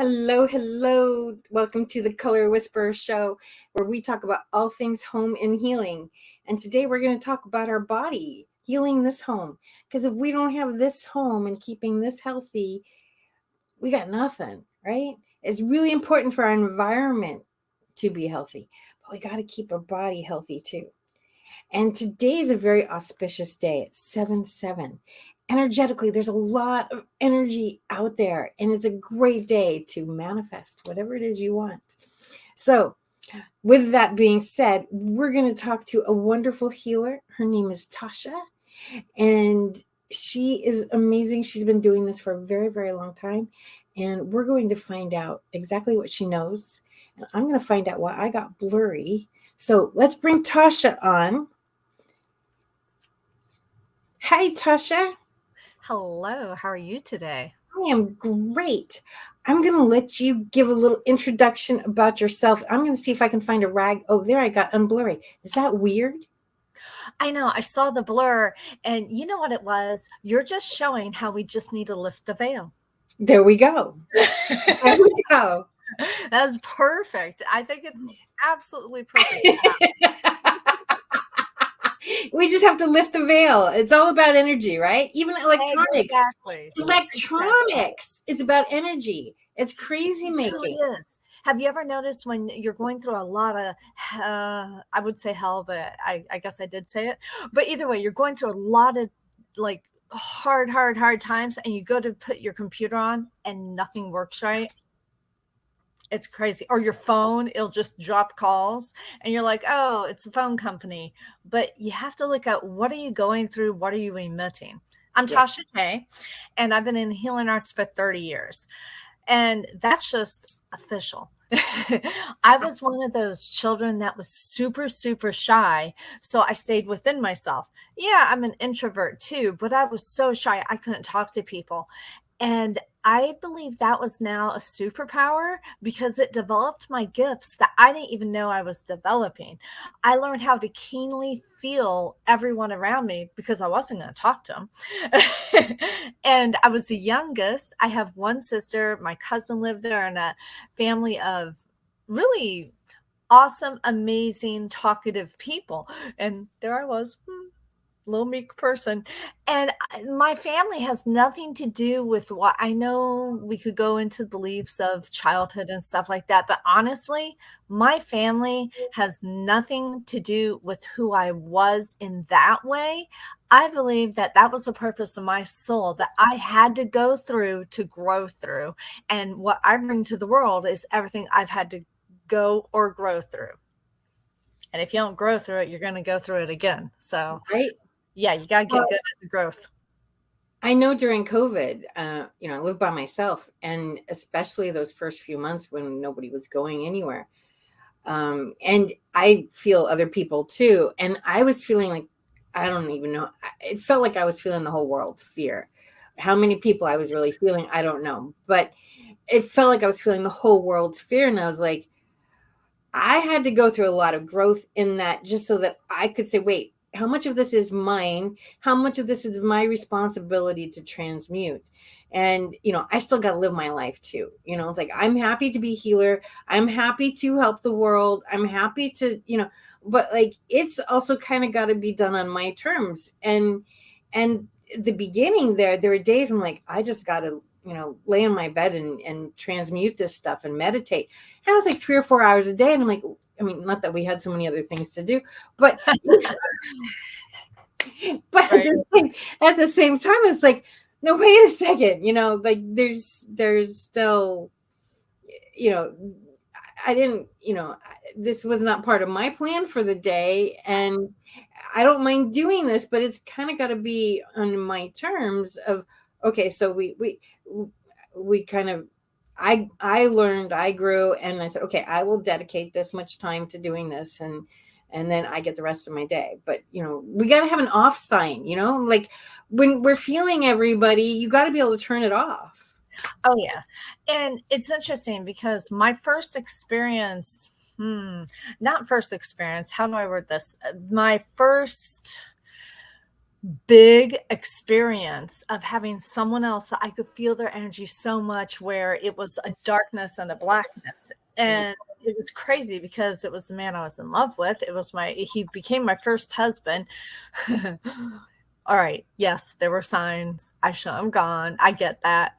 Hello, hello. Welcome to the Color Whisperer Show, where we talk about all things home and healing. And today we're going to talk about our body, healing this home. Because if we don't have this home and keeping this healthy, we got nothing, right? It's really important for our environment to be healthy, but we got to keep our body healthy too. And today is a very auspicious day. It's 7/7. Energetically, there's a lot of energy out there, and it's a great day to manifest whatever it is you want. So, with that being said, we're going to talk to a wonderful healer. Her name is Tasha, and she is amazing. She's been doing this for a very, very long time, and we're going to find out exactly what she knows. And I'm going to find out why I got blurry. So, let's bring Tasha on. Hi, Tasha. Hello, how are you today? I am great. I'm going to let you give a little introduction about yourself. I'm going to see if I can find a rag. Oh, there I got unblurry. Is that weird? I know I saw the blur, and you know what it was? You're just showing how we just need to lift the veil. There we go. There we go. That's perfect. I think it's absolutely perfect. We just have to lift the veil. It's all about energy, right? Even electronics. Exactly. Electronics. It's about energy. It's crazy It really making. is. Have you ever noticed when you're going through a lot of, I would say hell, but I guess I did say it. But either way, you're going through a lot of like hard times, and you go to put your computer on and nothing works right. It's crazy. Or your phone, it'll just drop calls and you're like, "Oh, it's a phone company." But you have to look at what are you going through? What are you emitting? I'm Yes. Tasha Kay, and I've been in healing arts for 30 years. And that's just official. I was one of those children that was super shy. So I stayed within myself. Yeah, I'm an introvert too, but I was so shy. I couldn't talk to people. And I believe that was now a superpower because it developed my gifts that I didn't even know I was developing. I learned how to keenly feel everyone around me because I wasn't going to talk to them. And I was the youngest. I have one sister. My cousin lived there, and a family of really awesome, amazing, talkative people. And there I was, little meek person. And my family has nothing to do with what I know. We could go into beliefs of childhood and stuff like that. But honestly, my family has nothing to do with who I was in that way. I believe that that was the purpose of my soul that I had to go through to grow through. And what I bring to the world is everything I've had to go or grow through. And if you don't grow through it, you're going to go through it again. So, Right? yeah, you gotta get good at the growth. I know during COVID, I lived by myself, and especially those first few months when nobody was going anywhere. And I feel other people too. And I was feeling like, I don't even know. It felt like I was feeling the whole world's fear. How many people I was really feeling, I don't know. But it felt like I was feeling the whole world's fear. And I was like, I had to go through a lot of growth in that just so that I could say, wait, how much of this is mine? How much of this is my responsibility to transmute? And, I still got to live my life too. It's like, I'm happy to be healer. I'm happy to help the world. I'm happy to, but like, it's also kind of got to be done on my terms. And the beginning there were days when like, I just got to, lay in my bed and transmute this stuff and meditate. And it was like 3 or 4 hours a day. And I'm like, I mean, not that we had so many other things to do, but but Right. at the same time, it's like, no, wait a second, like there's still, you know, I didn't, this was not part of my plan for the day. And I don't mind doing this, but it's kind of got to be on my terms of, okay, so we kind of, I learned, I grew, and I said, okay, I will dedicate this much time to doing this, and then I get the rest of my day. But we got to have an off sign, like when we're feeling everybody, you got to be able to turn it off. Oh yeah. And it's interesting because my first experience, not first experience, how do I word this? My first big experience of having someone else that I could feel their energy so much, where it was a darkness and a blackness. And it was crazy because it was the man I was in love with. He became my first husband. All right. Yes, there were signs. I should have gone. I get that.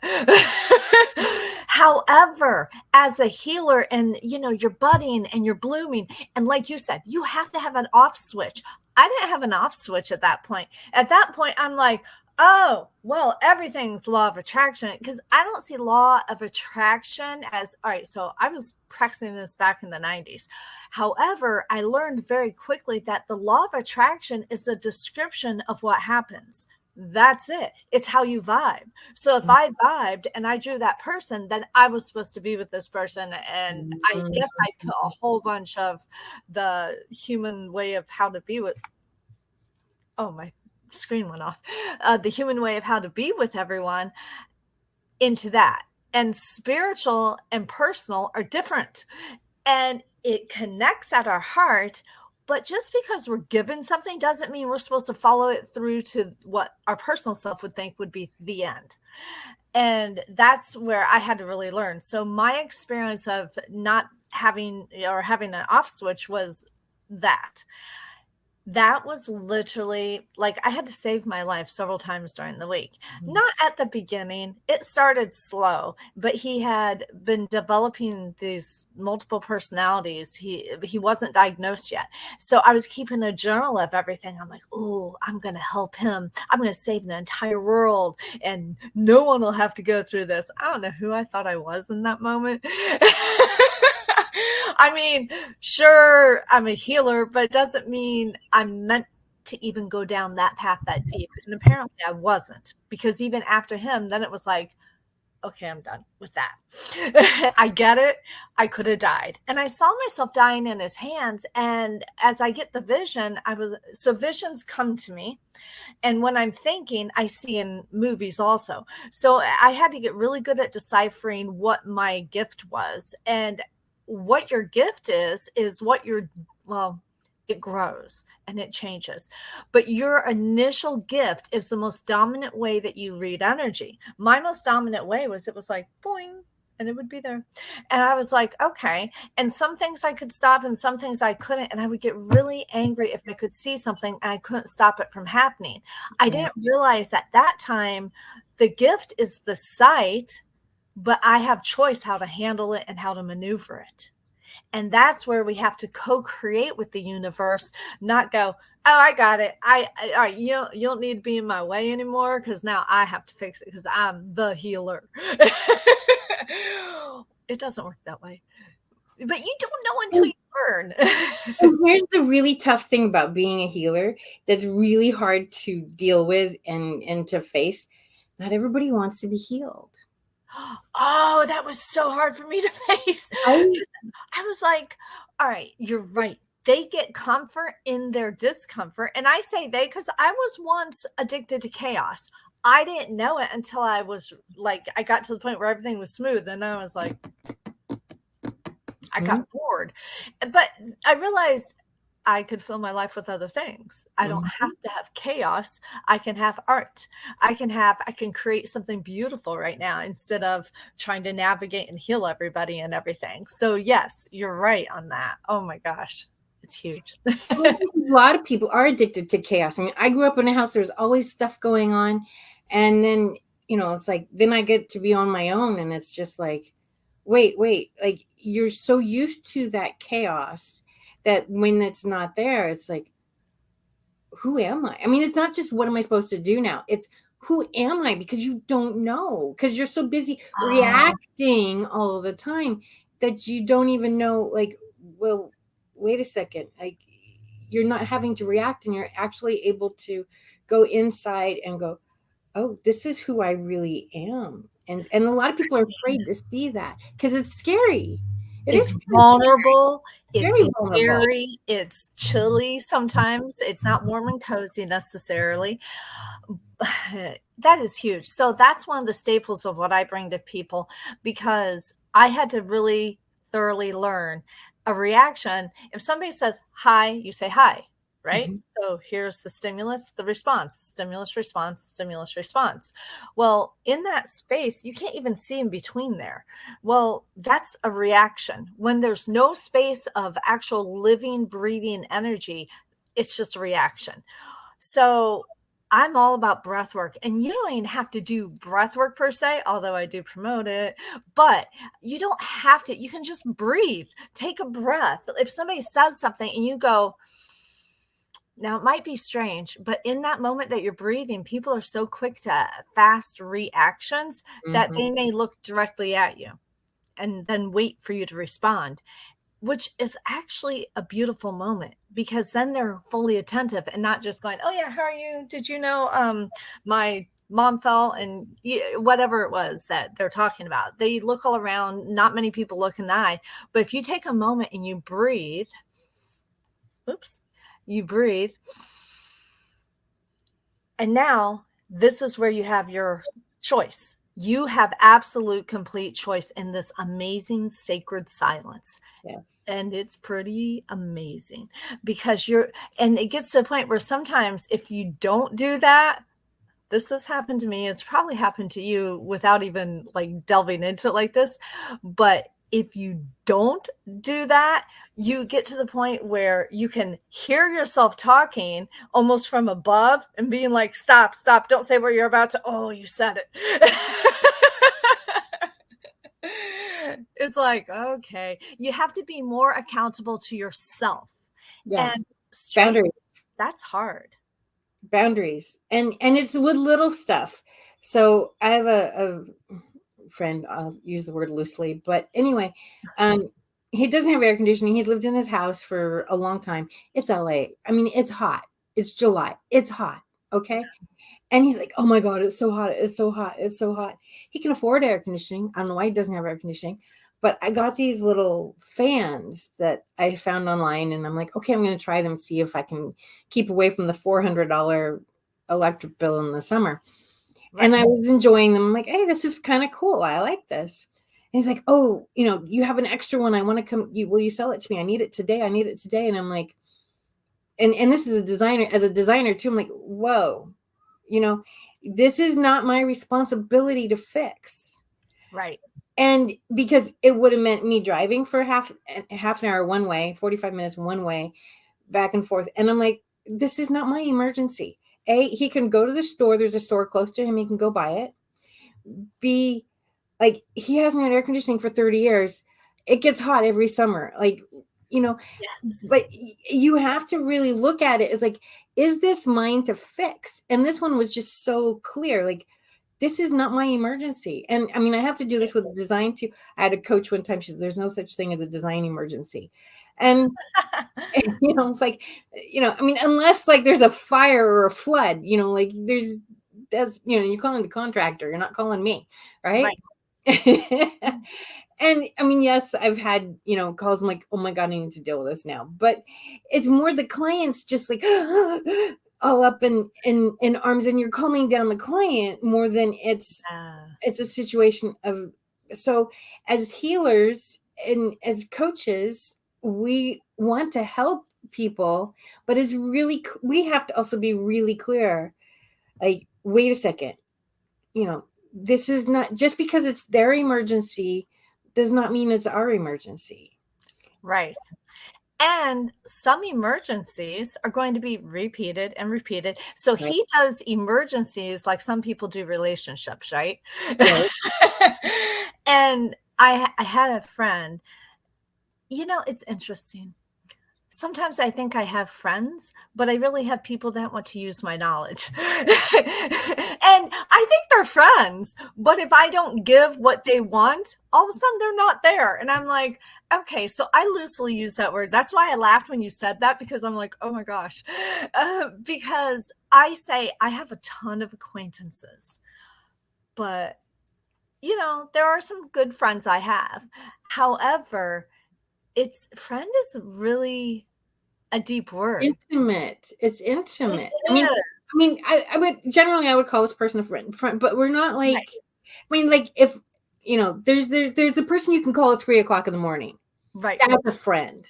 However, as a healer, and you're budding and you're blooming, and like you said, you have to have an off switch. I didn't have an off switch at that point. At that point, I'm like, oh, well, everything's law of attraction, because I don't see law of attraction as, all right, so I was practicing this back in the 90s. However, I learned very quickly that the law of attraction is a description of what happens. That's it. It's how you vibe. So if I vibed and I drew that person, then I was supposed to be with this person. And I guess I put a whole bunch of the human way of how to be with, oh, my screen went off, the human way of how to be with everyone into that. And spiritual and personal are different. And it connects at our heart. But just because we're given something doesn't mean we're supposed to follow it through to what our personal self would think would be the end. And that's where I had to really learn. So my experience of not having an off switch was that. That was literally like I had to save my life several times during the week. Not at the beginning. It started slow, but he had been developing these multiple personalities. He wasn't diagnosed yet. So I was keeping a journal of everything. I'm like, oh, I'm going to help him. I'm going to save the entire world, and no one will have to go through this. I don't know who I thought I was in that moment. I mean, sure, I'm a healer, but it doesn't mean I'm meant to even go down that path that deep. And apparently I wasn't, because even after him, then it was like, okay, I'm done with that. I get it. I could have died. And I saw myself dying in his hands. And as I get the vision, so visions come to me. And when I'm thinking, I see in movies also. So I had to get really good at deciphering what my gift was. And what your gift is what it grows and it changes. But your initial gift is the most dominant way that you read energy. My most dominant way was, it was like boing, and it would be there. And I was like, okay. And some things I could stop and some things I couldn't. And I would get really angry if I could see something and I couldn't stop it from happening. I didn't realize at that time the gift is the sight, but I have choice how to handle it and how to maneuver it. And that's where we have to co-create with the universe, not go, oh, I got it. All right, you don't need to be in my way anymore, because now I have to fix it because I'm the healer. It doesn't work that way. But you don't know until you learn. And here's the really tough thing about being a healer that's really hard to deal with and to face. Not everybody wants to be healed. Oh, that was so hard for me to face. I was like, all right, you're right. They get comfort in their discomfort. And I say they because I was once addicted to chaos. I didn't know it until I was like, I got to the point where everything was smooth. And I was like, I got bored. But I realized I could fill my life with other things. I don't have to have chaos. I can have art. I can create something beautiful right now instead of trying to navigate and heal everybody and everything. So yes, you're right on that. Oh my gosh. It's huge. A lot of people are addicted to chaos. I mean, I grew up in a house, there's always stuff going on. And then, it's like, then I get to be on my own. And it's just like, wait, like you're so used to that chaos that when it's not there, it's like, who am I? I mean, it's not just what am I supposed to do now? It's who am I? Because you don't know, because you're so busy reacting all the time that you don't even know, like, well, wait a second. Like, you're not having to react and you're actually able to go inside and go, oh, this is who I really am. And a lot of people are afraid to see that because it's scary. It's vulnerable. It's vulnerable. Scary. It's chilly sometimes. It's not warm and cozy necessarily. That is huge. So that's one of the staples of what I bring to people, because I had to really thoroughly learn a reaction. If somebody says hi, you say hi. right? Mhm. So here's the stimulus, the response, stimulus, response, stimulus, response. Well, in that space, you can't even see in between there. Well, that's a reaction. When there's no space of actual living, breathing energy, it's just a reaction. So I'm all about breath work, and you don't even have to do breath work per se, although I do promote it, but you don't have to. You can just breathe, take a breath. If somebody says something and you go, now, it might be strange, but in that moment that you're breathing, people are so quick to fast reactions that Mhm. they may look directly at you and then wait for you to respond, which is actually a beautiful moment because then they're fully attentive and not just going, "Oh yeah, how are you? Did you know my mom fell?" And whatever it was that they're talking about. They look all around, not many people look in the eye, but if you take a moment and you breathe, oops, you breathe. And now this is where you have your choice. You have absolute complete choice in this amazing sacred silence. Yes. And it's pretty amazing because and it gets to a point where sometimes if you don't do that, this has happened to me. It's probably happened to you without even like delving into it like this. But if you don't do that, you get to the point where you can hear yourself talking almost from above and being like, stop, stop, don't say what you're about to. Oh, you said it. It's like, okay, you have to be more accountable to yourself. Yeah. And straight, Boundaries. that's hard. Boundaries. And it's with little stuff. So I have a friend, I'll use the word loosely, but anyway, um, he doesn't have air conditioning. He's lived in his house for a long time. It's LA. I mean, it's hot. It's July. It's hot. Okay. And he's like, oh my God, it's so hot. It's so hot. It's so hot. He can afford air conditioning. I don't know why he doesn't have air conditioning, but I got these little fans that I found online and I'm like, okay, I'm going to try them, see if I can keep away from the $400 electric bill in the summer. And Right. I was enjoying them. I'm like, hey, this is kind of cool. I like this. And he's like, oh, you have an extra one. I want to come. Will you sell it to me? I need it today. I need it today. And I'm like, and this is as a designer too. I'm like, whoa, you know, this is not my responsibility to fix. Right. And because it would have meant me driving for half an hour one way, 45 minutes one way, back and forth. And I'm like, this is not my emergency. A, he can go to the store. There's a store close to him. He can go buy it. B, like he hasn't had air conditioning for 30 years. It gets hot every summer. Like, you know, Yes. but you have to really look at it as like, is this mine to fix? And this one was just so clear. Like, this is not my emergency. And I mean, I have to do this with design too. I had a coach one time. She said, there's no such thing as a design emergency. And it's like, I mean, unless like there's a fire or a flood, like that's, you're calling the contractor, you're not calling me. Right. Right. And I mean, yes, I've had, calls. I'm like, oh my God, I need to deal with this now. But it's more the clients just like all up in arms, and you're calming down the client more than it's a situation of. So as healers and as coaches, we want to help people, but we have to also be really clear. Like, wait a second, this is not just because it's their emergency does not mean it's our emergency. Right. And some emergencies are going to be repeated and repeated. So Right. he does emergencies like some people do relationships, right? Right. And I had a friend, it's interesting. Sometimes I think I have friends, but I really have people that want to use my knowledge. And I think they're friends, but if I don't give what they want, all of a sudden they're not there. And I'm like, okay, so I loosely use that word. That's why I laughed when you said that, because I'm like, oh my gosh. Because I say I have a ton of acquaintances, but there are some good friends I have. However, friend is really a deep word. Intimate. It's intimate. It I mean, I would call this person a friend, but we're not like, Right. I mean, like if, there's a person you can call at 3:00 in the morning. Right. That's a friend.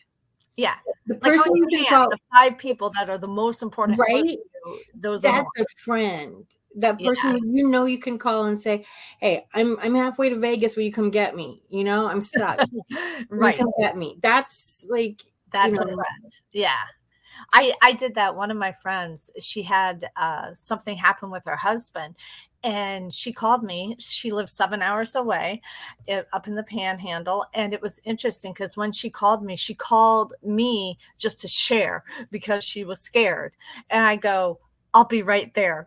Yeah. The Like person on you your can hand, call, the 5 people that are the most important and close right? to you, those are the That's ones. a friend. That Yeah, person that you know you can call and say, "Hey, I'm halfway to Vegas. Will you come get me? You know, I'm stuck. Will you right. come get me?" That's like, That's a friend. Yeah. I did that. One of my friends, she had something happen with her husband, and she called me. She lives 7 hours away, up in the Panhandle, and it was interesting because when she called me just to share because she was scared, and I go, "I'll be right there."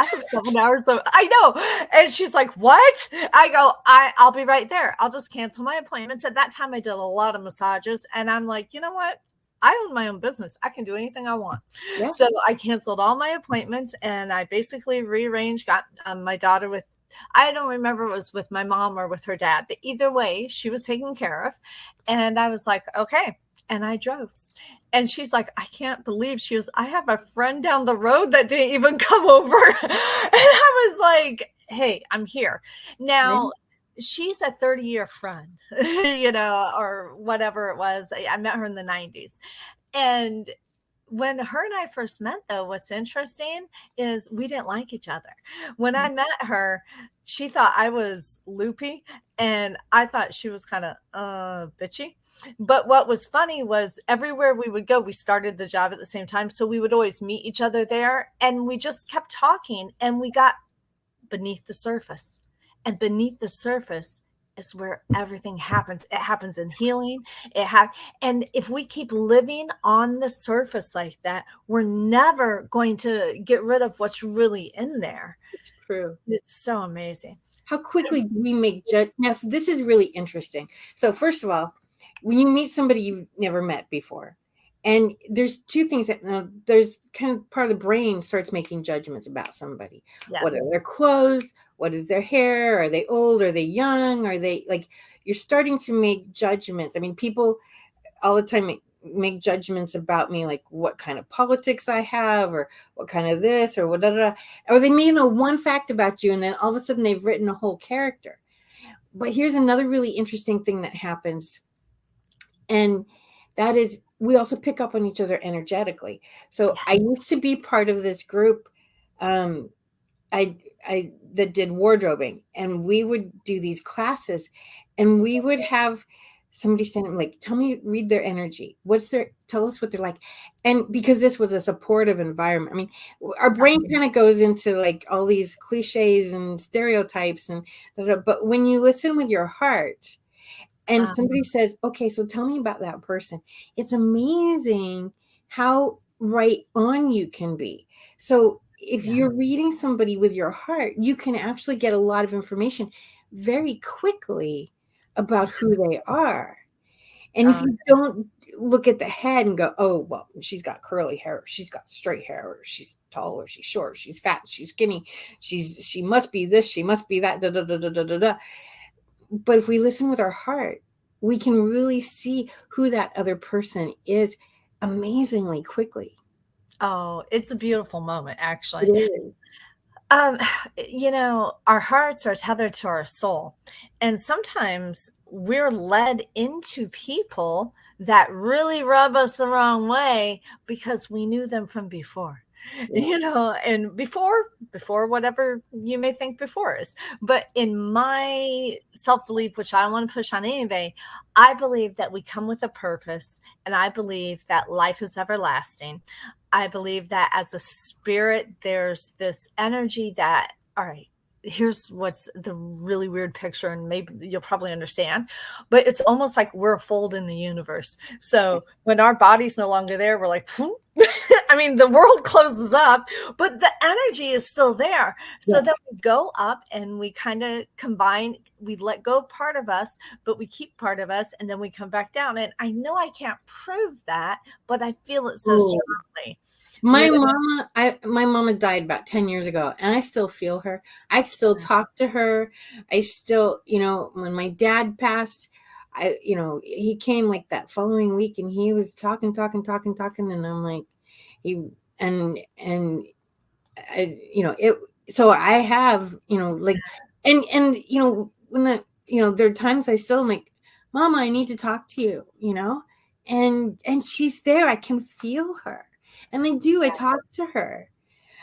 I live 7 hours away. I know, and she's like, "What?" I go, "I'll be right there. I'll just cancel my appointments." At that time, I did a lot of massages, and I'm like, you know what? I own my own business. I can do anything I want. yeah. So I canceled all my appointments and I basically rearranged, got my daughter with, I don't remember if it was with my mom or with her dad, but either way, she was taken care of. And I was like, okay. And I drove. And she's like, I can't believe she was, I have a friend down the road that didn't even come over. And I was like, hey, I'm here. Yeah. Now, she's a 30-year friend, or whatever it was. I met her in the 90s. And when her and I first met, though, what's interesting is we didn't like each other. When I met her, she thought I was loopy and I thought she was kind of bitchy. But what was funny was everywhere we would go, we started the job at the same time. So we would always meet each other there and we just kept talking and we got beneath the surface. And beneath the surface is where everything happens. It happens in healing. And if we keep living on the surface like that, we're never going to get rid of what's really in there. It's true. It's so amazing. How quickly do we make judge? Now, so this is really interesting. So first of all, when you meet somebody you've never met before, and there's two things that there's kind of part of the brain starts making judgments about somebody. What Yes. are their clothes? What is their hair? Are they old? Are they young? Are they like, you're starting to make judgments. I mean, people all the time make judgments about me, like what kind of politics I have, or what kind of this, or what, or they may know one fact about you, and then all of a sudden they've written a whole character. But here's another really interesting thing that happens, and that is we also pick up on each other energetically. So I used to be part of this group. Um, I that did wardrobing, and we would do these classes, and we would have somebody stand like, tell me, read their energy. Tell us what they're like. And because this was a supportive environment, I mean, our brain kind of goes into like all these cliches and stereotypes and but when you listen with your heart and somebody says, okay, so tell me about that person, it's amazing how right on you can be. So if you're reading somebody with your heart, you can actually get a lot of information very quickly about who they are. And if you don't look at the head and go, oh, well, she's got curly hair, she's got straight hair, or she's tall, or she's short, she's fat, she's skinny, she must be this, she must be that, da, da, da, da, da, da, da. But if we listen with our heart, we can really see who that other person is amazingly quickly. Oh, it's a beautiful moment, actually. It is. Um, our hearts are tethered to our soul. And sometimes we're led into people that really rub us the wrong way because we knew them from before. And before whatever you may think before is. But in my self-belief, which I don't want to push on anybody, I believe that we come with a purpose, and I believe that life is everlasting. I believe that as a spirit, there's this energy that, all right, here's what's the really weird picture, and maybe you'll probably understand, but it's almost like we're a fold in the universe. So when our body's no longer there, we're like, I mean, the world closes up, but the energy is still there. So then we go up and we kind of combine, we let go part of us, but we keep part of us, and then we come back down. And I know I can't prove that, but I feel it so strongly. My mama died about 10 years ago, and I still feel her. I still talk to her. I still, when my dad passed, he came like that following week, and he was talking, and I'm like, so I have, like, and when there are times I still am like, Mama, I need to talk to you, and she's there. I can feel her. And I talk to her.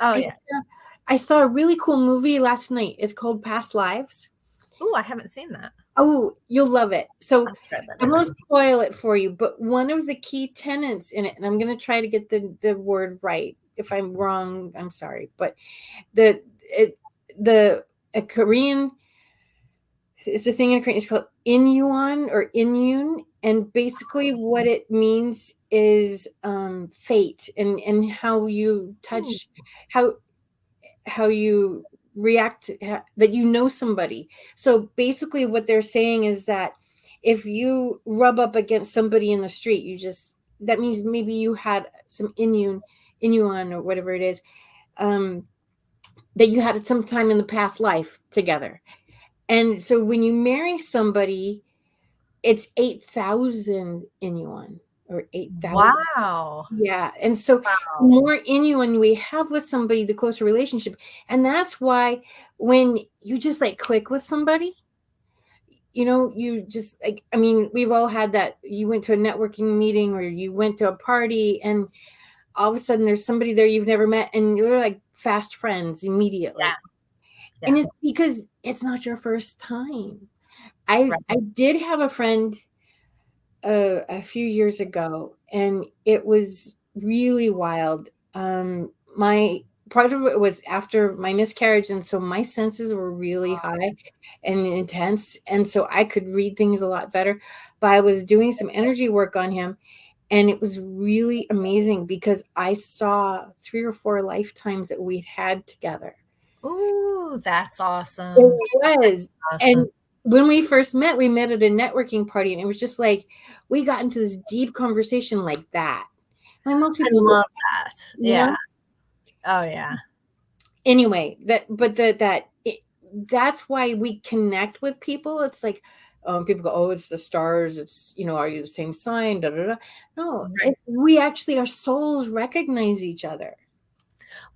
Oh I yeah. saw, I saw a really cool movie last night. It's called Past Lives. Oh, I haven't seen that. Oh, you'll love it. So I I won't spoil it for you, but one of the key tenets in it, and I'm going to try to get the word right. If I'm wrong, I'm sorry. But the a Korean, it's a thing in Korean. It's called Inyuan or Inyun, and basically what it means is fate and how you touch, how you react, that you know somebody. So basically what they're saying is that if you rub up against somebody in the street, that means maybe you had some inuan or whatever it is, that you had at some time in the past life together. And so when you marry somebody, it's 8,000 inuan or 8,000. Wow. Yeah. And so the more Inuan we have with somebody, the closer relationship. And that's why when you just like click with somebody, you just like, I mean, we've all had that. You went to a networking meeting or you went to a party and all of a sudden there's somebody there you've never met and you're like fast friends immediately. Yeah. And it's because it's not your first time. I did have a friend a few years ago, and it was really wild. My part of it was after my miscarriage, and so my senses were really high and intense, and so I could read things a lot better. But I was doing some energy work on him, and it was really amazing because I saw 3 or 4 lifetimes that we'd had together. Ooh, that's awesome. It was. Awesome. And when we first met, we met at a networking party, and it was just like we got into this deep conversation like that. I love that. Yeah. Oh yeah. Anyway, that's why we connect with people. It's like people go, "Oh, it's the stars. It's are you the same sign?" Da, da, da. No, we actually, our souls recognize each other.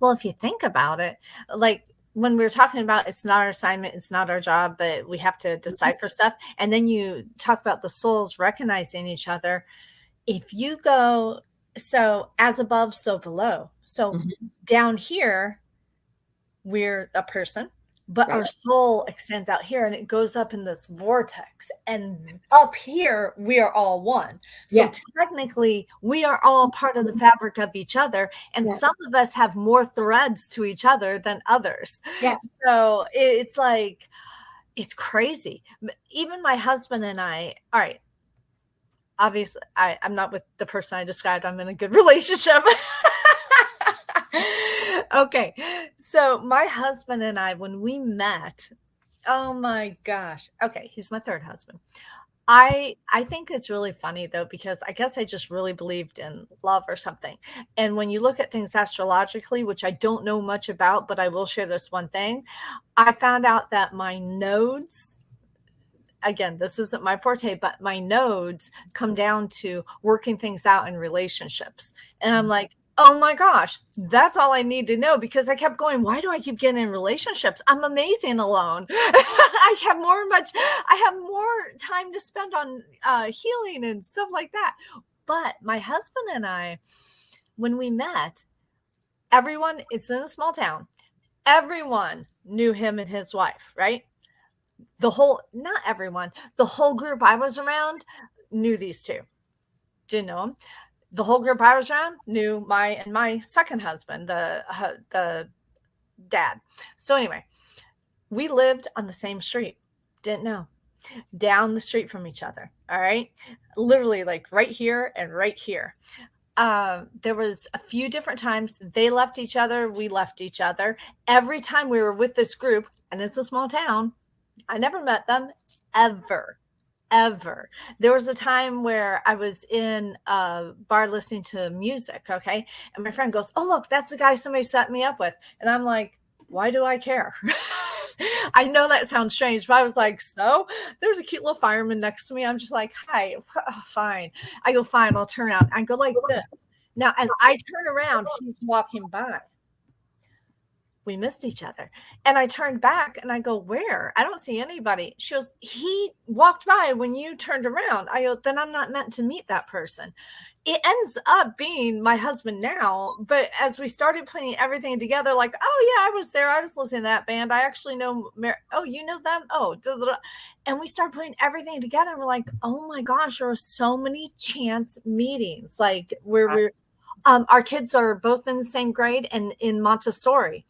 Well, if you think about it, like when we were talking about it's not our assignment, it's not our job, but we have to decipher stuff. And then you talk about the souls recognizing each other. If you go, so as above, so below. So down here, we're a person, but our soul extends out here and it goes up in this vortex. And up here, we are all one. So technically, we are all part of the fabric of each other. And some of us have more threads to each other than others. Yeah. So it's like, it's crazy. Even my husband and I, all right, obviously, I'm not with the person I described. I'm in a good relationship. Okay. So my husband and I, when we met, oh my gosh. Okay. He's my third husband. I think it's really funny though, because I guess I just really believed in love or something. And when you look at things astrologically, which I don't know much about, but I will share this one thing. I found out that my nodes, again, this isn't my forte, but my nodes come down to working things out in relationships. And I'm like, oh my gosh, that's all I need to know, because I kept going, why do I keep getting in relationships? I'm amazing alone. I have more time to spend on healing and stuff like that. But my husband and I, when we met, it's in a small town. Everyone knew him and his wife, right? Not everyone, the whole group I was around knew these two. Didn't know them. The whole group I was around knew my second husband, the dad. So anyway, we lived on the same street. Didn't know. Down the street from each other. All right. Literally like right here and right here. There was a few different times they left each other. We left each other. Every time we were with this group, and it's a small town, I never met them ever. There was a time where I was in a bar listening to music, okay? And my friend goes, oh, look, that's the guy somebody set me up with. And I'm like, why do I care? I know that sounds strange, but I was like, so there's a cute little fireman next to me. I'm just like, hi, fine. I go, fine, I'll turn around. I go like this. Now, as I turn around, he's walking by. we missed each other. And I turned back and I go, where? I don't see anybody. She goes, he walked by when you turned around. I go, then I'm not meant to meet that person. It ends up being my husband now. But as we started putting everything together, like, oh, yeah, I was there. I was listening to that band. I actually know, oh, you know them? Oh, da, da, da. And we start putting everything together. And we're like, oh my gosh, there are so many chance meetings, like where we're, our kids are both in the same grade and in Montessori,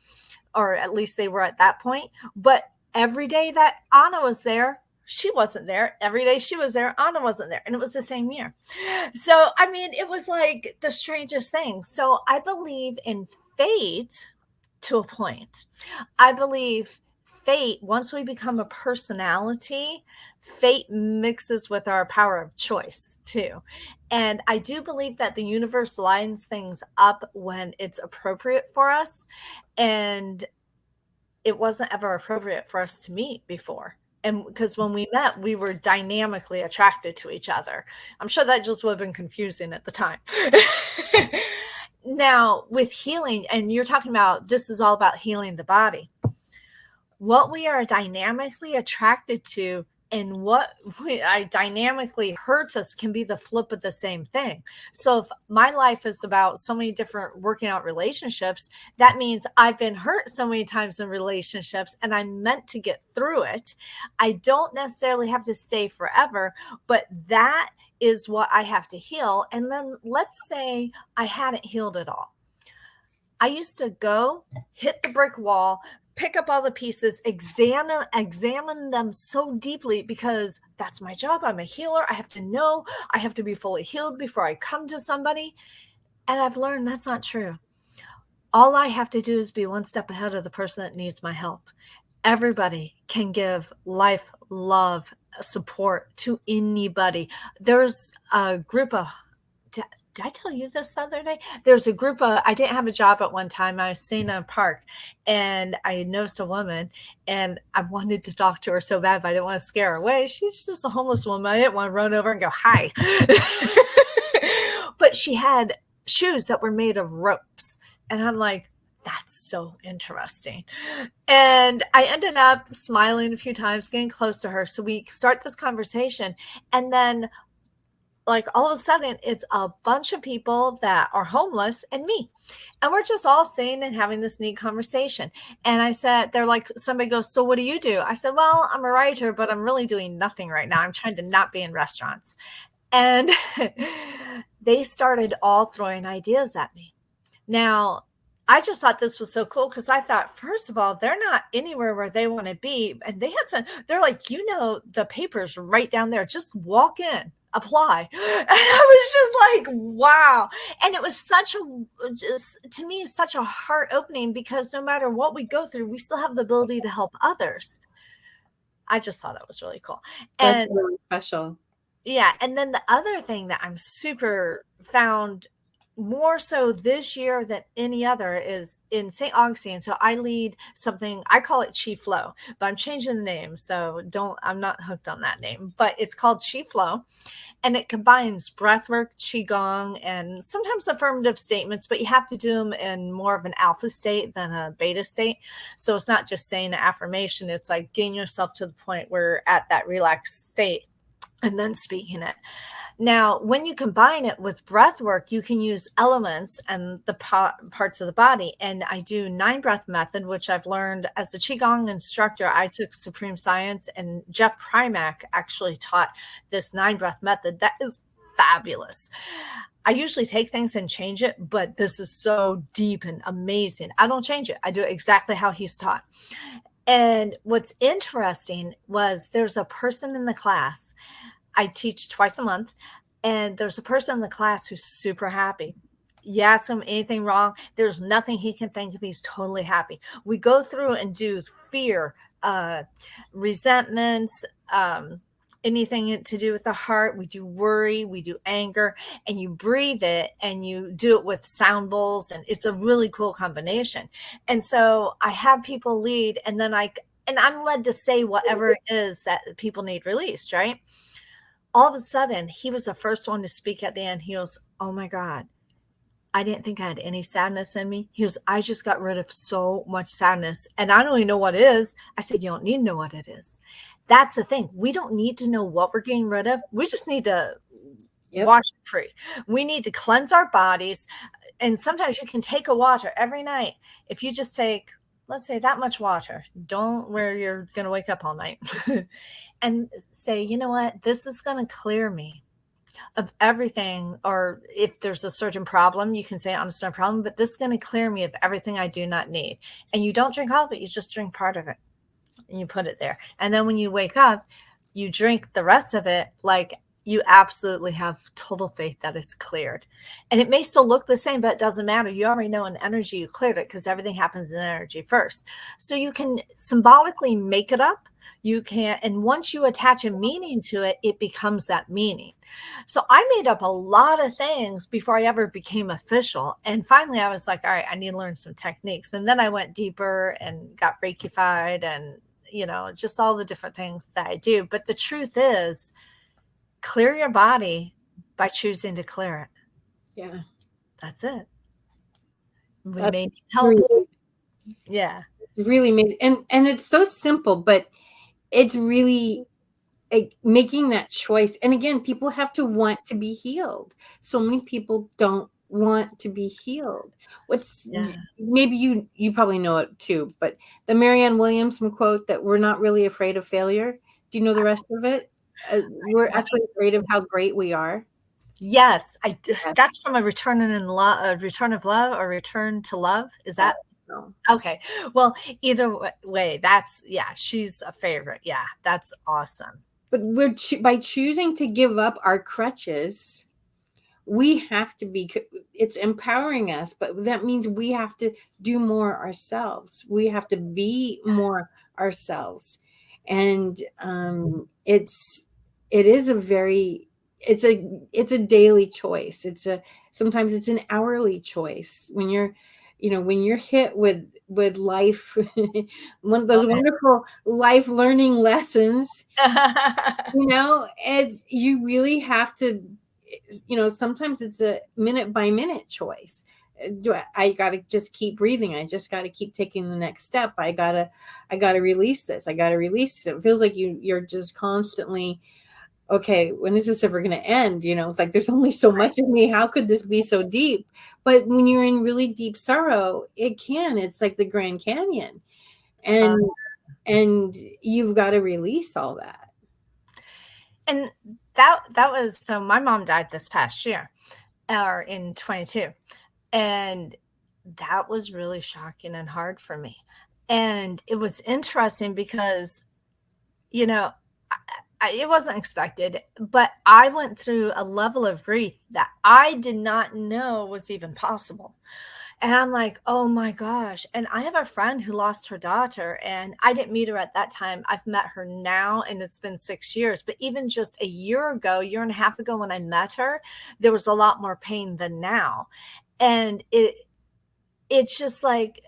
or at least they were at that point. But every day that Anna was there, she wasn't there. Every day she was there, Anna wasn't there. And it was the same year. So, I mean, it was like the strangest thing. So I believe in fate to a point. I believe fate, once we become a personality, fate mixes with our power of choice too. And I do believe that the universe lines things up when it's appropriate for us. And it wasn't ever appropriate for us to meet before. And because when we met, we were dynamically attracted to each other. I'm sure that just would have been confusing at the time. Now, with healing, and you're talking about this is all about healing the body. What we are dynamically attracted to and what I dynamically hurts us can be the flip of the same thing. So if my life is about so many different working out relationships, that means I've been hurt so many times in relationships and I'm meant to get through it. I don't necessarily have to stay forever, but that is what I have to heal. And then let's say I hadn't healed at all. I used to go hit the brick wall, pick up all the pieces, examine them so deeply because that's my job. I'm a healer. I have to know, I have to be fully healed before I come to somebody. And I've learned that's not true. All I have to do is be one step ahead of the person that needs my help. Everybody can give life, love, support to anybody. There's a group of, did I tell you this the other day? There's a group of, I didn't have a job at one time. I was sitting in a park and I noticed a woman and I wanted to talk to her so bad, but I didn't want to scare her away. She's just a homeless woman. I didn't want to run over and go, hi. But she had shoes that were made of ropes. And I'm like, that's so interesting. And I ended up smiling a few times, getting close to her. So we start this conversation. And then like all of a sudden it's a bunch of people that are homeless and me. And we're just all sitting and having this neat conversation. And I said, they're like, somebody goes, so what do you do? I said, well, I'm a writer, but I'm really doing nothing right now. I'm trying to not be in restaurants. And they started all throwing ideas at me. Now, I just thought this was so cool because I thought, first of all, they're not anywhere where they want to be. And they had some, they're like, the paper's right down there. Just walk in, apply. And I was just like, wow. And it was to me, such a heart opening because no matter what we go through, we still have the ability to help others. I just thought that was really cool. That's really special. Yeah. And then the other thing that I'm super found more so this year than any other is in St. Augustine. So I lead something, I call it Chi Flow, but I'm changing the name. So I'm not hooked on that name, but it's called Chi Flow. And it combines breathwork, Qigong, and sometimes affirmative statements, but you have to do them in more of an alpha state than a beta state. So it's not just saying an affirmation. It's like getting yourself to the point where you're at that relaxed state and then speaking it. Now, when you combine it with breath work, you can use elements and the parts of the body. And I do 9 breath method, which I've learned as a Qigong instructor. I took Supreme Science and Jeff Primack actually taught this 9 breath method. That is fabulous. I usually take things and change it, but this is so deep and amazing. I don't change it. I do it exactly how he's taught. And what's interesting was there's a person in the class. I teach twice a month, and there's a person in the class who's super happy. You ask him anything wrong, there's nothing he can think of. He's totally happy. We go through and do fear, resentments, anything to do with the heart. We do worry, we do anger, and you breathe it and you do it with sound bowls. And it's a really cool combination. And so I have people lead, and then I'm led to say whatever it is that people need released, right? All of a sudden, he was the first one to speak at the end. He goes, oh my God, I didn't think I had any sadness in me. He goes, I just got rid of so much sadness and I don't even know what it is. I said, you don't need to know what it is. That's the thing. We don't need to know what we're getting rid of. We just need to wash it free. We need to cleanse our bodies. And sometimes you can take a water every night. If you just take, let's say, that much water, don't where you're going to wake up all night and say, you know what, this is going to clear me of everything. Or if there's a certain problem, you can say, honest, no problem, but this is going to clear me of everything I do not need. And you don't drink all of it. You just drink part of it and you put it there. And then when you wake up, you drink the rest of it. Like, you absolutely have total faith that it's cleared. And it may still look the same, but it doesn't matter. You already know in energy you cleared it because everything happens in energy first. So you can symbolically make it up. You can, and once you attach a meaning to it, it becomes that meaning. So I made up a lot of things before I ever became official. And finally I was like, all right, I need to learn some techniques. And then I went deeper and got Reikified and, you know, just all the different things that I do. But the truth is, clear your body by choosing to clear it. Yeah. That's it. We That's may need help. really, Yeah. really amazing. And it's so simple, but it's really making that choice. And again, people have to want to be healed. So many people don't want to be healed. Maybe you probably know it too, but the Marianne Williamson quote that we're not really afraid of failure. Do you know the rest of it? We're actually afraid of how great we are. Yes, that's from a return of love, or return to love. Is that No. okay? Well, either way, she's a favorite. Yeah, that's awesome. But by choosing to give up our crutches, we have to be. It's empowering us, but that means we have to do more ourselves. We have to be more ourselves, and it's a daily choice. Sometimes it's an hourly choice when you're hit with life, one of those wonderful life learning lessons. You really have to, sometimes it's a minute by minute choice. I got to just keep breathing. I just got to keep taking the next step. I got to release this. I got to release this. It feels like you're just constantly, okay, when is this ever going to end? It's like, there's only so much of me. How could this be so deep? But when you're in really deep sorrow, it's like the Grand Canyon, and you've got to release all that. And that was, so my mom died this past year, or in 22. And that was really shocking and hard for me. And it was interesting because, it wasn't expected, but I went through a level of grief that I did not know was even possible. And I'm like, oh my gosh. And I have a friend who lost her daughter, and I didn't meet her at that time. I've met her now, and it's been 6 years. But even just a year and a half ago when I met her, there was a lot more pain than now. And it's just like,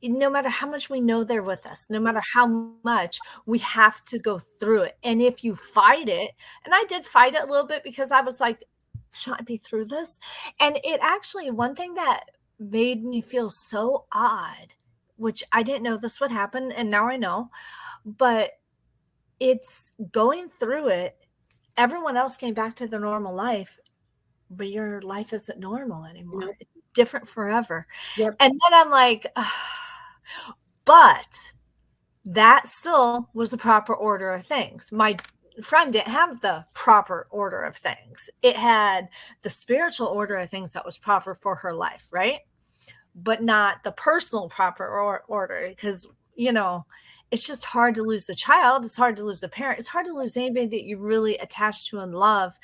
no matter how much we know they're with us, no matter how much, we have to go through it. And if you fight it, and I did fight it a little bit because I was like, should I be through this? And it actually, one thing that made me feel so odd, which I didn't know this would happen, and now I know, but it's going through it. Everyone else came back to their normal life, but your life isn't normal anymore. Nope. It's different forever. Yep. And then I'm like, but that still was the proper order of things. My friend didn't have the proper order of things. It had the spiritual order of things that was proper for her life, right? But not the personal proper order, because, it's just hard to lose a child. It's hard to lose a parent. It's hard to lose anybody that you really attach to and love,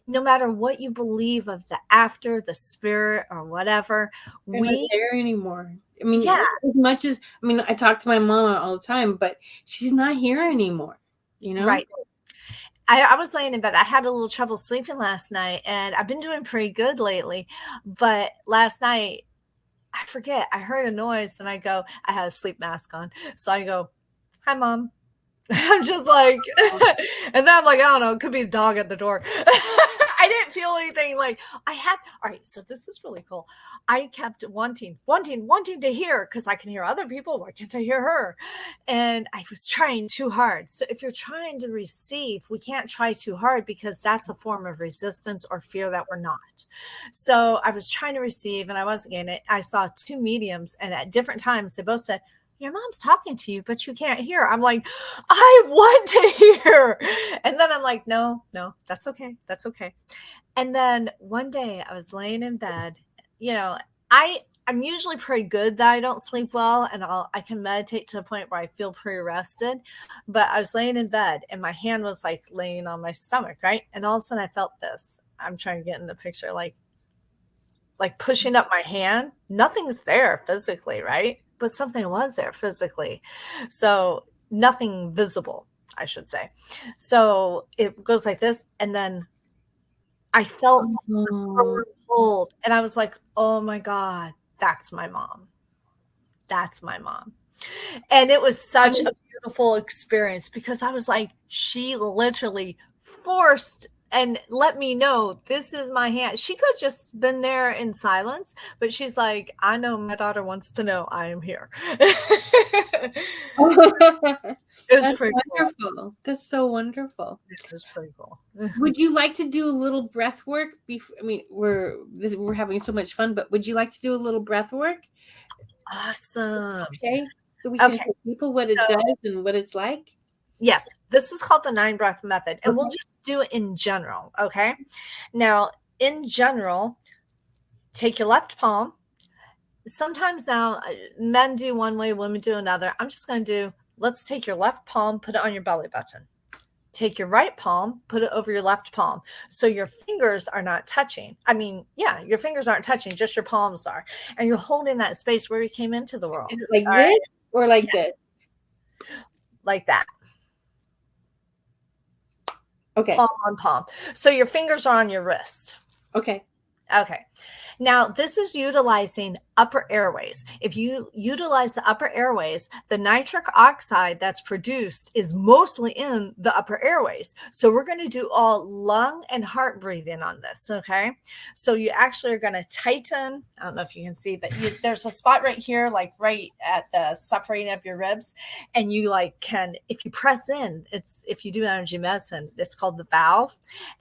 no matter what you believe of the after, the spirit, or whatever. They're not there anymore. I mean, as much as, I talk to my mom all the time, but she's not here anymore, Right. I was laying in bed. I had a little trouble sleeping last night, and I've been doing pretty good lately. But last night, I forget, I heard a noise, and I had a sleep mask on. So I go, hi, Mom. I'm just like, and then I'm like, I don't know, it could be the dog at the door. I can't feel anything. Like I had, all right, so this is really cool. I kept wanting to hear, because I can hear other people. Why can't I hear her? And I was trying too hard. So if you're trying to receive, we can't try too hard, because that's a form of resistance or fear that we're not. So I was trying to receive and I wasn't getting it. I saw two mediums, and at different times they both said, your mom's talking to you, but you can't hear. I'm like, I want to hear. And then I'm like, no, that's okay. That's okay. And then one day I was laying in bed, I'm usually pretty good that I don't sleep well, and I can meditate to a point where I feel pretty rested. But I was laying in bed and my hand was like laying on my stomach, right? And all of a sudden I felt this. I'm trying to get in the picture, like pushing up my hand. Nothing's there physically, right? But something was there physically. So nothing visible, I should say. So it goes like this. And then I felt a hold, and I was like, oh my God, that's my mom. That's my mom. And it was such a beautiful experience, because I was like, she literally forced and let me know this is my hand. She could have just been there in silence, but she's like, I know my daughter wants to know I am here. It was That's pretty wonderful. cool. That's so wonderful. It was pretty cool. Would you like to do a little breath work? I mean, we're having so much fun, but would you like to do a little breath work? Awesome. Okay. So we can Okay. show people what it does and what it's like. Yes, this is called the 9 breath method, and we'll Okay. just do it in general. Okay. Now, in general, take your left palm. Sometimes now men do one way, women do another. I'm just going to do, let's take your left palm, put it on your belly button. Take your right palm, put it over your left palm. So your fingers are not touching. I mean, yeah, your fingers aren't touching, just your palms are. And you're holding that space where you came into the world. Is it like All this right? or like this? Like that. Okay. Palm on palm. So your fingers are on your wrist. Okay. Okay. Now, this is utilizing upper airways. If you utilize the upper airways, the nitric oxide that's produced is mostly in the upper airways. So we're going to do all lung and heart breathing on this. Okay. So you actually are going to tighten. I don't know if you can see, but there's a spot right here, like right at the separating of your ribs. And you can, if you press in, if you do energy medicine, it's called the valve.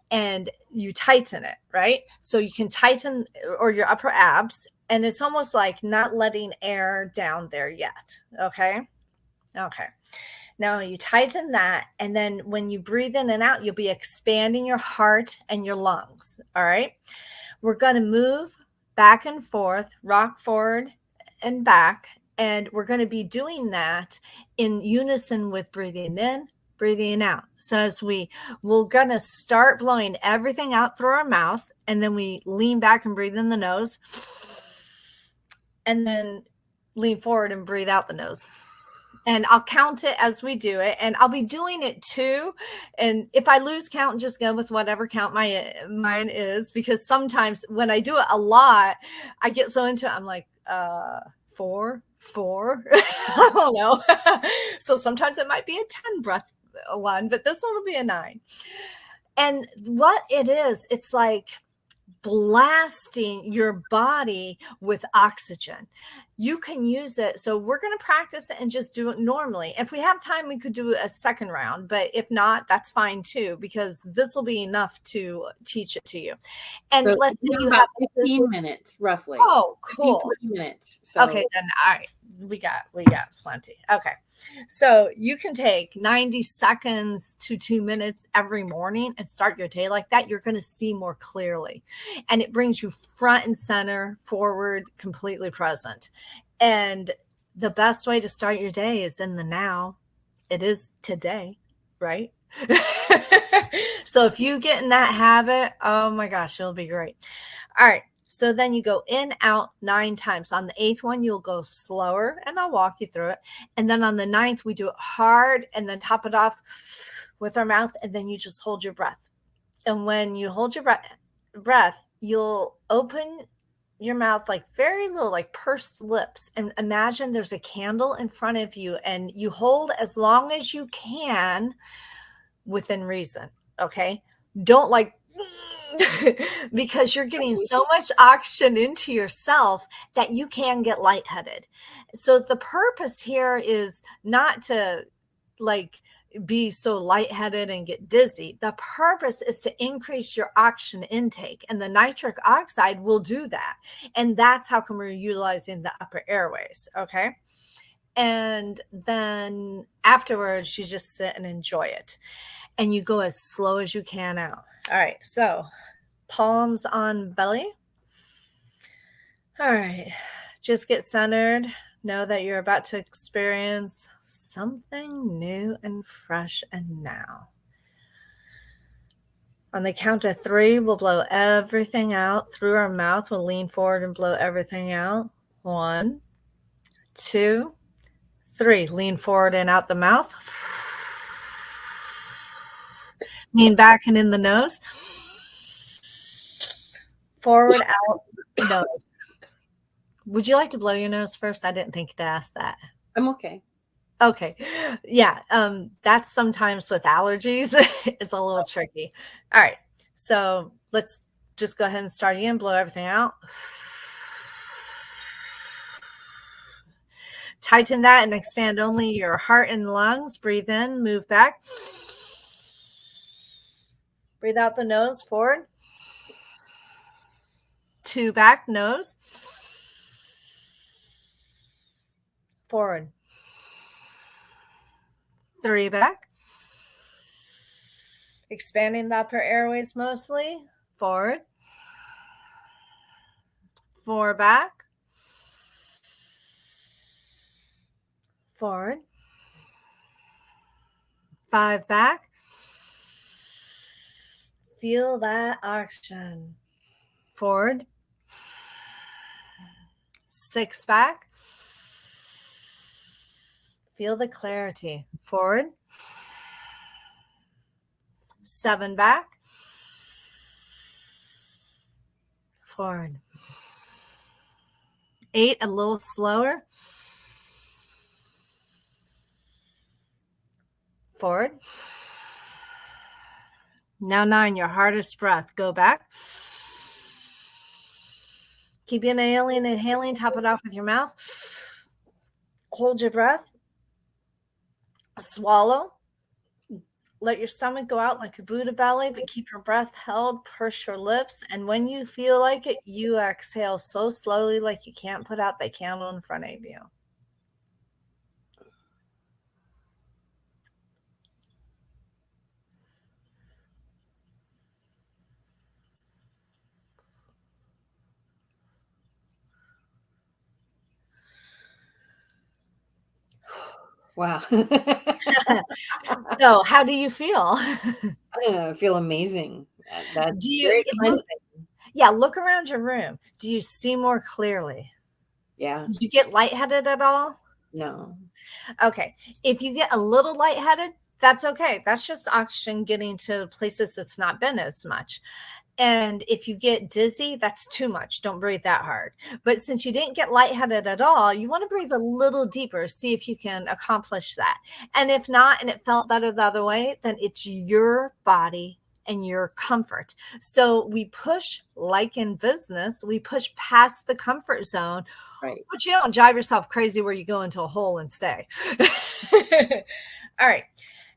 And you tighten it, right? So you can tighten or your upper abs, and it's almost like not letting air down there yet. Okay. Now you tighten that, and then when you breathe in and out, you'll be expanding your heart and your lungs. All right. We're going to move back and forth, rock forward and back, and we're going to be doing that in unison with breathing in, breathing out. So we're going to start blowing everything out through our mouth, and then we lean back and breathe in the nose, and then lean forward and breathe out the nose. And I'll count it as we do it, and I'll be doing it too. And if I lose count, just go with whatever count mine is, because sometimes when I do it a lot, I get so into it, I'm like, 4, I don't know. So sometimes it might be a 10 breath one, but this one will be a 9. And what it is, it's like blasting your body with oxygen. You can use it. So we're going to practice it and just do it normally. If we have time, we could do a second round, but if not, that's fine too, because this will be enough to teach it to you. And So let's say you about have 15 minutes roughly. Oh, 15, cool. 20 minutes. So Okay, then all right. We got plenty. Okay. So you can take 90 seconds to 2 minutes every morning and start your day like that. You're going to see more clearly. And it brings you front and center, forward, completely present. And the best way to start your day is in the now. It is today, right? So if you get in that habit, oh my gosh, it'll be great. All right. So then you go in, out 9 times. On the 8th one, you'll go slower, and I'll walk you through it. And then on the 9th, we do it hard and then top it off with our mouth, and then you just hold your breath. And when you hold your breath, you'll open your mouth like very little, like pursed lips, and imagine there's a candle in front of you, and you hold as long as you can within reason. Okay. Don't because you're getting so much oxygen into yourself that you can get lightheaded. So the purpose here is not to like be so lightheaded and get dizzy. The purpose is to increase your oxygen intake, and the nitric oxide will do that. And that's how come we're utilizing the upper airways. Okay. And then afterwards, you just sit and enjoy it. And you go as slow as you can out. All right. So palms on belly. All right. Just get centered. Know that you're about to experience something new and fresh and now. On the count of 3, we'll blow everything out through our mouth. We'll lean forward and blow everything out. 1, 2, 3. Lean forward and out the mouth. Lean back and in the nose. Forward, out, nose. Would you like to blow your nose first? I didn't think to ask that. I'm okay. Okay. Yeah. That's sometimes with allergies. It's a little tricky. All right. So let's just go ahead and start again. Blow everything out. Tighten that and expand only your heart and lungs. Breathe in, move back. Breathe out the nose, forward. 2 back, nose. Forward. 3 back. Expanding the upper airways mostly. Forward. 4 back. Forward. 5 back. Feel that oxygen. Forward. 6 back. Feel the clarity. Forward. 7 back. Forward. 8, a little slower. Forward. Now 9, your hardest breath. Go back. Keep inhaling, top it off with your mouth. Hold your breath. Swallow. Let your stomach go out like a Buddha belly, but keep your breath held. Purse your lips. And when you feel like it, you exhale so slowly like you can't put out the candle in front of you. Wow. So how do you feel? I feel amazing. That's Do you very cleansing. look around your room. Do you see more clearly? Yeah. Did you get lightheaded at all? No. Okay. If you get a little lightheaded, that's okay. That's just oxygen getting to places it's not been as much. And if you get dizzy, that's too much. Don't breathe that hard. But since you didn't get lightheaded at all, you want to breathe a little deeper, see if you can accomplish that. And if not, and it felt better the other way, then it's your body and your comfort. So we push, like in business, we push past the comfort zone, Right. but you don't drive yourself crazy where you go into a hole and stay. All right.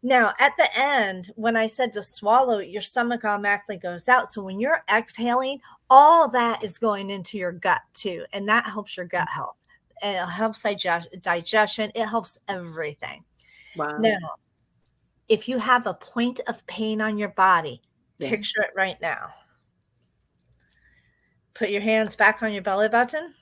Now, at the end, when I said to swallow, your stomach automatically goes out. So when you're exhaling, all that is going into your gut too. And that helps your gut health. And it helps digestion. It helps everything. Wow. Now, if you have a point of pain on your body, Yeah. picture it right now. Put your hands back on your belly button.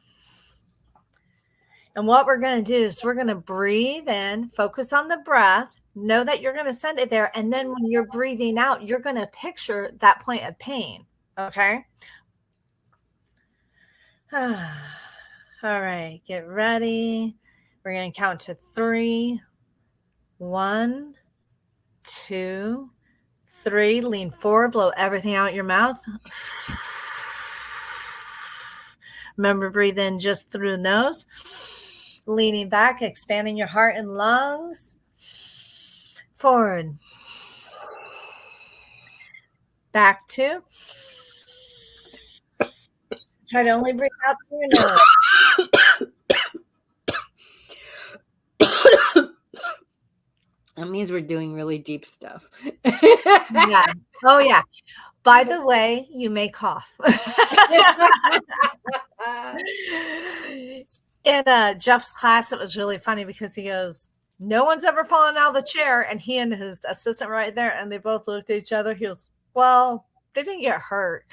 And what we're going to do is we're going to breathe in, focus on the breath. Know that you're going to send it there. And then when you're breathing out, you're going to picture that point of pain. Okay. All right. Get ready. We're going to count to 3. 1, 2, 3. Lean forward. Blow everything out your mouth. Remember, breathe in just through the nose. Leaning back, expanding your heart and lungs. Forward. Back 2. Try to only breathe out through your nose. That means we're doing really deep stuff. Yeah. Oh, yeah. By the way, you may cough. In Jeff's class, it was really funny because he goes, no one's ever fallen out of the chair. And he and his assistant right there, and they both looked at each other. He goes, well, they didn't get hurt.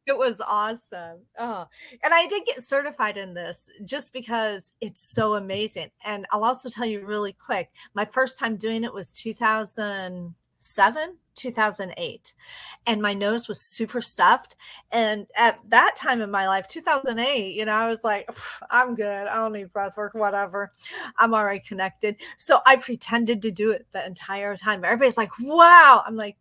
It was awesome. Oh, and I did get certified in this just because it's so amazing. And I'll also tell you really quick, my first time doing it was 2007, 2008. And my nose was super stuffed. And at that time in my life, 2008, I was like, I'm good. I don't need breath work, whatever. I'm already connected. So I pretended to do it the entire time. Everybody's like, wow. I'm like,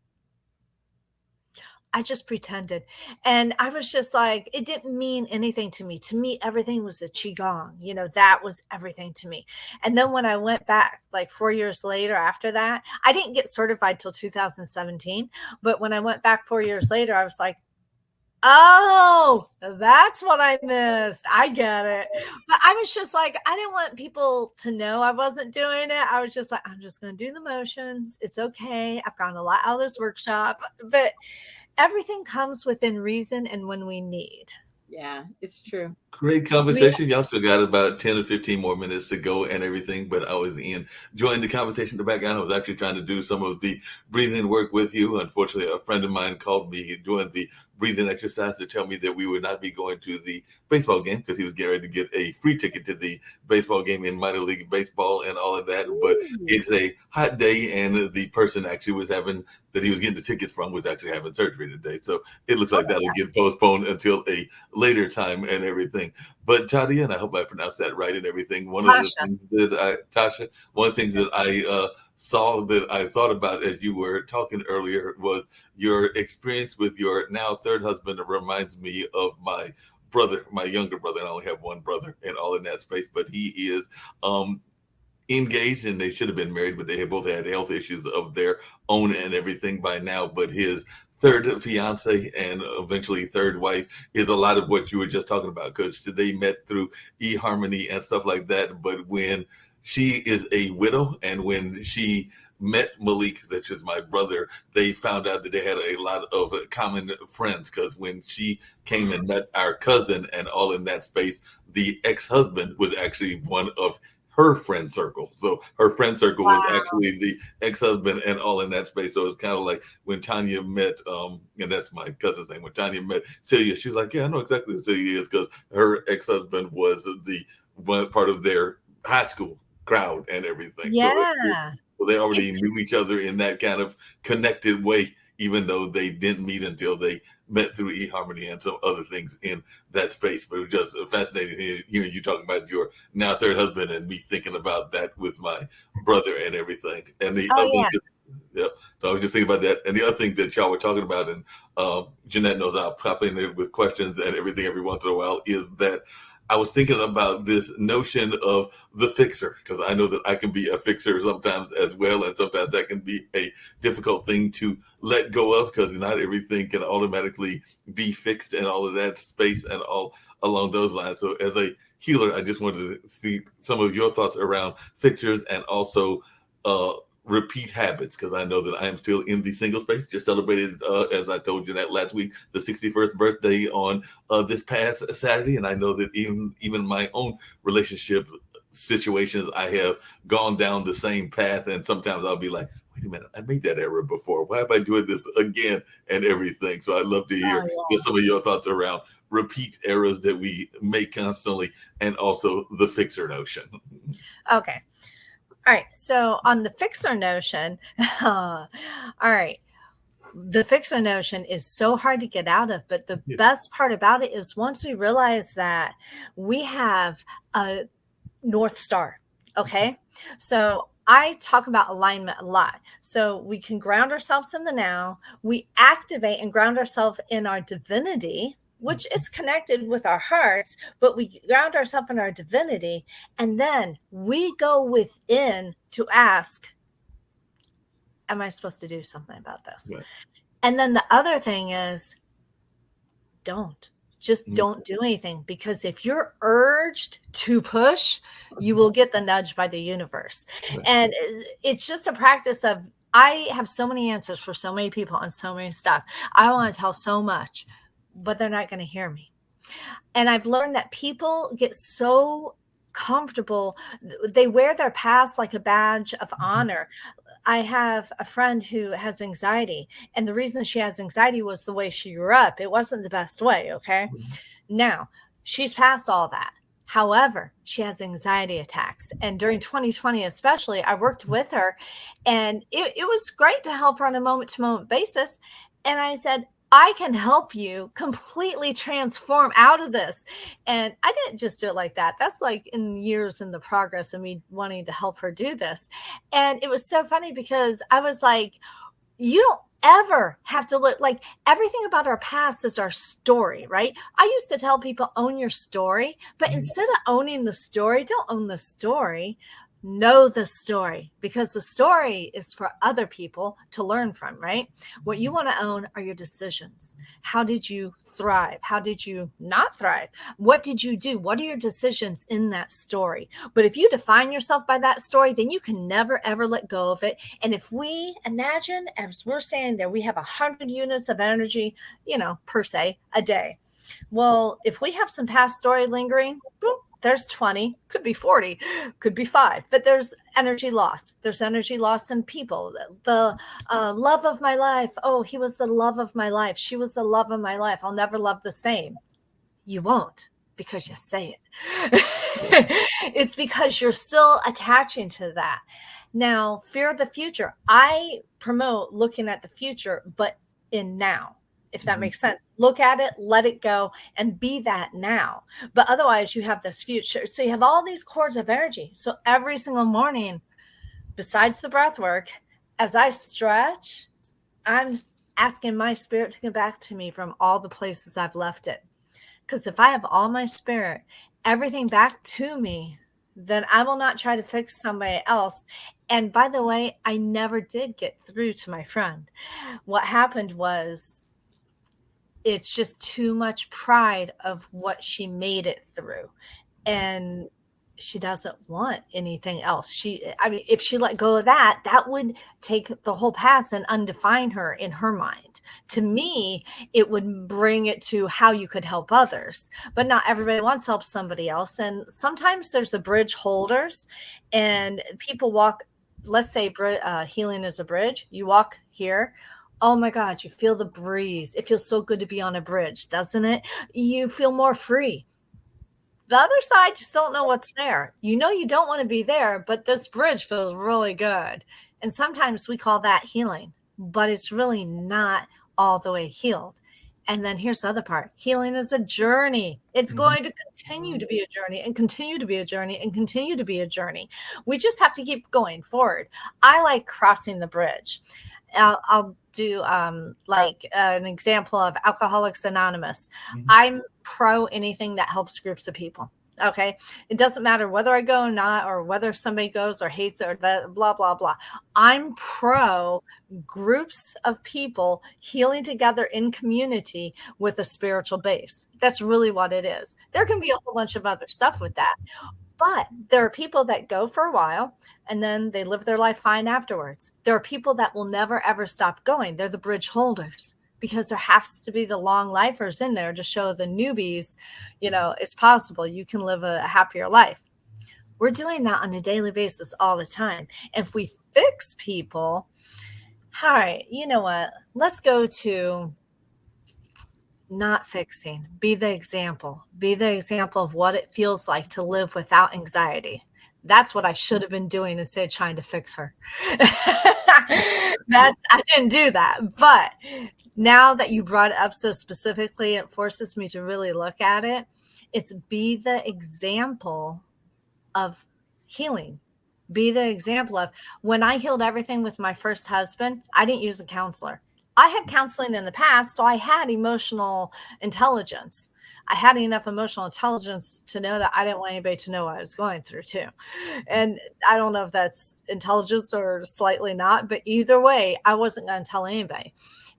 I just pretended. And I was just like, it didn't mean anything to me. To me, everything was a qigong. That was everything to me. And then when I went back, like 4 years later after that, I didn't get certified till 2017. But when I went back 4 years later, I was like, oh, that's what I missed. I get it. But I was just like, I didn't want people to know I wasn't doing it. I was just like, I'm just going to do the motions. It's okay. I've gotten a lot out of this workshop. But everything comes within reason and when we need. Yeah, it's true. Great conversation. Y'all still got about 10 or 15 more minutes to go and everything, but I was enjoying the conversation in the background. I was actually trying to do some of the breathing work with you. Unfortunately, a friend of mine called me during the breathing exercise to tell me that we would not be going to the baseball game because he was getting ready to get a free ticket to the baseball game in minor league baseball and all of that. But it's a hot day, and the person actually was having that he was getting the tickets from was actually having surgery today. So it looks like that'll get postponed until a later time and everything. But Tadia, and I hope I pronounced that right and everything. One of the things that I saw that I thought about as you were talking earlier was your experience with your now third husband. It reminds me of my brother, my younger brother. And I only have one brother and all in that space, but he is engaged, and they should have been married, but they have both had health issues of their own and everything by now. But his third fiance and eventually third wife is a lot of what you were just talking about, because they met through eHarmony and stuff like that. But when she is a widow, and when she met Malik, that is my brother, they found out that they had a lot of common friends, because when she came and met our cousin and all in that space, the ex-husband was actually one of her friend circle. So her friend circle was actually the ex-husband and all in that space. So it's kind of like when Tanya met, and that's my cousin's name, when Tanya met Celia, she was like, yeah, I know exactly who Celia is, because her ex-husband was the one part of their high school crowd and everything. Yeah. So they already knew each other in that kind of connected way, even though they didn't meet until they met through eHarmony and some other things in that space. But it was just fascinating hearing you talking about your now third husband and me thinking about that with my brother and everything. And the other thing, so I was just thinking about that. And the other thing that y'all were talking about, and Jeanette knows I'll pop in there with questions and everything every once in a while, is that I was thinking about this notion of the fixer, because I know that I can be a fixer sometimes as well. And sometimes that can be a difficult thing to let go of, because not everything can automatically be fixed and all of that space and all along those lines. So as a healer, I just wanted to see some of your thoughts around fixers and also repeat habits, because I know that I am still in the single space. Just celebrated, as I told you that last week, the 61st birthday on this past Saturday, and I know that even my own relationship situations, I have gone down the same path, and sometimes I'll be like, wait a minute, I made that error before. Why am I doing this again and everything? So I'd love to hear just some of your thoughts around repeat errors that we make constantly, and also the fixer notion. Okay. All right. So on the fixer notion, all right. The fixer notion is so hard to get out of, but the best part about it is once we realize that we have a North Star. Okay. So I talk about alignment a lot. So we can ground ourselves in the now. We activate and ground ourselves in our divinity, which is connected with our hearts, but we ground ourselves in our divinity. And then we go within to ask, am I supposed to do something about this? Right. And then the other thing is, don't. Just don't do anything, because if you're urged to push, you will get the nudge by the universe. And it's just a practice of, I have so many answers for so many people on so many stuff. I want to tell so much, but they're not going to hear me. And I've learned that people get so comfortable. They wear their past like a badge of honor. I have a friend who has anxiety, and the reason she has anxiety was the way she grew up. It wasn't the best way. Okay. Now she's past all that. However, she has anxiety attacks. And during 2020, especially, I worked with her, and it was great to help her on a moment to moment basis. And I said, I can help you completely transform out of this. And I didn't just do it like that. That's like in years in the progress of me wanting to help her do this. And it was so funny because I was like, you don't ever have to look, like, everything about our past is our story, right? I used to tell people, own your story, but instead of owning the story, don't own the story. Know the story, because the story is for other people to learn from, right? What you want to own are your decisions. How did you thrive? How did you not thrive? What did you do? What are your decisions in that story? But if you define yourself by that story, then you can never, ever let go of it. And if we imagine, as we're saying there, we have 100 units of energy, per se, a day. Well, if we have some past story lingering, boom, there's 20, could be 40, could be 5, but there's energy loss. There's energy lost in people. The love of my life. Oh, he was the love of my life. She was the love of my life. I'll never love the same. You won't, because you say it. It's because you're still attaching to that. Now, fear of the future. I promote looking at the future, but in now. If that makes sense. Look at it, let it go, and be that now. But otherwise, you have this future. So you have all these cords of energy. So every single morning, besides the breath work, as I stretch, I'm asking my spirit to come back to me from all the places I've left it. Because if I have all my spirit, everything back to me, then I will not try to fix somebody else. And by the way, I never did get through to my friend. What happened was, it's just too much pride of what she made it through. And she doesn't want anything else. If she let go of that, that would take the whole past and undefine her in her mind. To me, it would bring it to how you could help others, but not everybody wants to help somebody else. And sometimes there's the bridge holders, and people walk, let's say healing is a bridge. You walk here. Oh my God, you feel the breeze. It feels so good to be on a bridge, doesn't it? You feel more free. The other side, you just don't know what's there. You don't want to be there, but this bridge feels really good. And sometimes we call that healing, but it's really not all the way healed. And then here's the other part. Healing is a journey. It's going to continue to be a journey and continue to be a journey and continue to be a journey. We just have to keep going forward. I like crossing the bridge. I'll do like an example of Alcoholics Anonymous. I'm pro anything that helps groups of people. Okay. It doesn't matter whether I go or not, or whether somebody goes or hates it, or that, blah, blah, blah. I'm pro groups of people healing together in community with a spiritual base. That's really what it is. There can be a whole bunch of other stuff with that. But there are people that go for a while and then they live their life fine afterwards. There are people that will never, ever stop going. They're the bridge holders, because there has to be the long lifers in there to show the newbies, it's possible. You can live a happier life. We're doing that on a daily basis all the time. And if we fix people, all right, you know what? Let's go to not fixing. Be the example. Be the example of what it feels like to live without anxiety. That's what I should have been doing instead of trying to fix her. I didn't do that. But now that you brought it up so specifically, it forces me to really look at it. It's be the example of healing. Be the example of, when I healed everything with my first husband, I didn't use a counselor. I had counseling in the past, so I had emotional intelligence. I had enough emotional intelligence to know that I didn't want anybody to know what I was going through too. And I don't know if that's intelligence or slightly not, but either way, I wasn't going to tell anybody.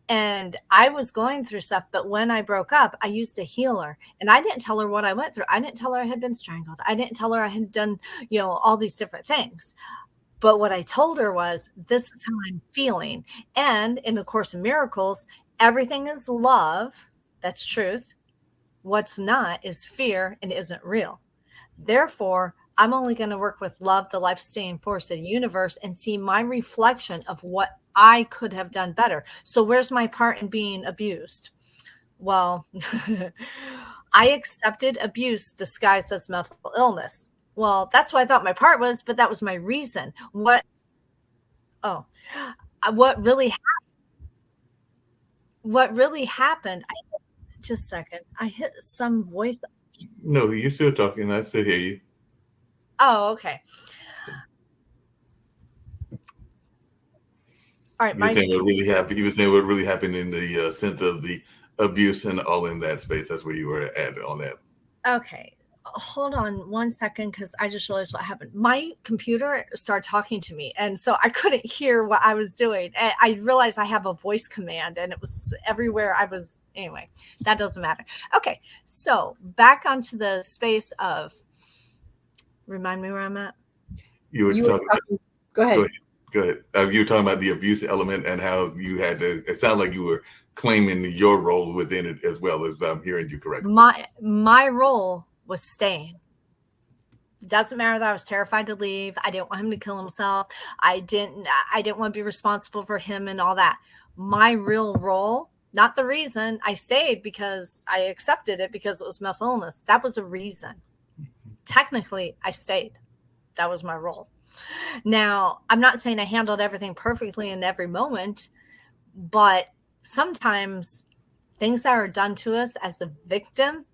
And I was going through stuff, but when I broke up, I used a healer, and I didn't tell her what I went through. I didn't tell her I had been strangled. I didn't tell her I had done, all these different things. But what I told her was, this is how I'm feeling. And in the Course in Miracles, everything is love. That's truth. What's not is fear and isn't real. Therefore, I'm only going to work with love, the life-sustaining force of the universe, and see my reflection of what I could have done better. So where's my part in being abused? Well, I accepted abuse disguised as mental illness. Well, that's what I thought my part was, but that was my reason. What really happened, just a second, I hit some voice. No, you're still talking. I still hear you. Oh, okay. All right. You were saying what really happened. You were saying what really happened in the sense of the abuse and all in that space. That's where you were at on that. Okay. Hold on one second, because I just realized what happened. My computer started talking to me, and so I couldn't hear what I was doing. And I realized I have a voice command, and it was everywhere I was. Anyway, that doesn't matter. Okay, so back onto the space of, remind me where I'm at. You were talking. Go ahead. Go ahead. You were talking about the abuse element and how you had to. It sounded like you were claiming your role within it as well, as I'm hearing you correctly. My role was staying. It doesn't matter that I was terrified to leave. I didn't want him to kill himself. I didn't want to be responsible for him and all that. My real role, not the reason I stayed, because I accepted it because it was mental illness. That was a reason. Technically, I stayed. That was my role. Now, I'm not saying I handled everything perfectly in every moment, but sometimes things that are done to us as a victim,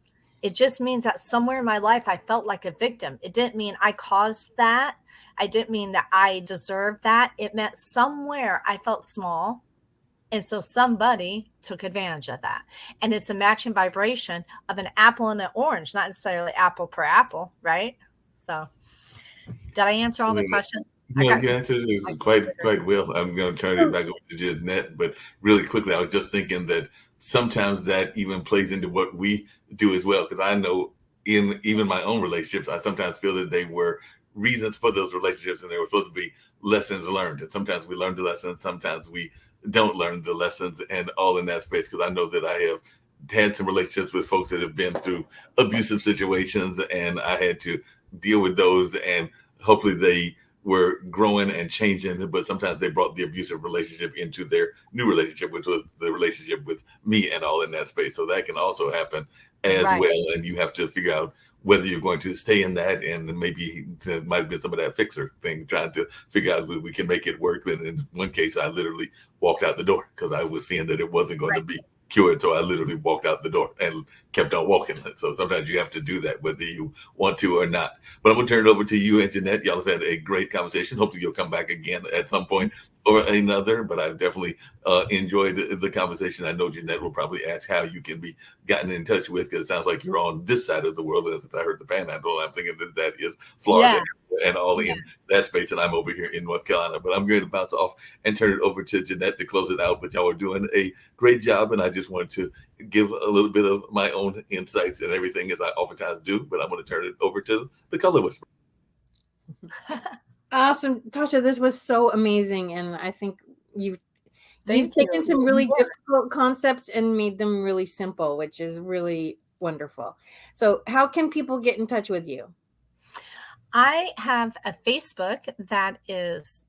it just means that somewhere in my life I felt like a victim. It didn't mean I caused that. I didn't mean that I deserved that. It meant somewhere I felt small. And so somebody took advantage of that. And it's a matching vibration of an apple and an orange, not necessarily apple per apple, right? So did I answer all the questions? No, you answered it quite well. I'm going to turn it back over to Jeanette, but really quickly, I was just thinking that sometimes that even plays into what we do as well, because I know in even my own relationships, I sometimes feel that they were reasons for those relationships and they were supposed to be lessons learned. And sometimes we learn the lessons, sometimes we don't learn the lessons, and all in that space, because I know that I have had some relationships with folks that have been through abusive situations, and I had to deal with those, and hopefully they were growing and changing, but sometimes they brought the abusive relationship into their new relationship, which was the relationship with me and all in that space. So that can also happen as well. And you have to figure out whether you're going to stay in that, and maybe it might have been some of that fixer thing, trying to figure out if we can make it work. And in one case, I literally walked out the door because I was seeing that it wasn't going to be cured. So I literally walked out the door and kept on walking. So sometimes you have to do that, whether you want to or not. But I'm going to turn it over to you and Jeanette. Y'all have had a great conversation. Hopefully you'll come back again at some point or another. But I've definitely enjoyed the conversation. I know Jeanette will probably ask how you can be gotten in touch with, because it sounds like you're on this side of the world. And since I heard the Panhandle, I'm thinking that is Florida and all in that space. And I'm over here in North Carolina. But I'm going to bounce off and turn it over to Jeanette to close it out. But y'all are doing a great job. And I just wanted to give a little bit of my own insights and everything, as I oftentimes do. But I'm going to turn it over to the Color Whisperer. Awesome, Tasha. This was so amazing, and I think you've taken some really difficult concepts and made them really simple, which is really wonderful. So, how can people get in touch with you? I have a Facebook that is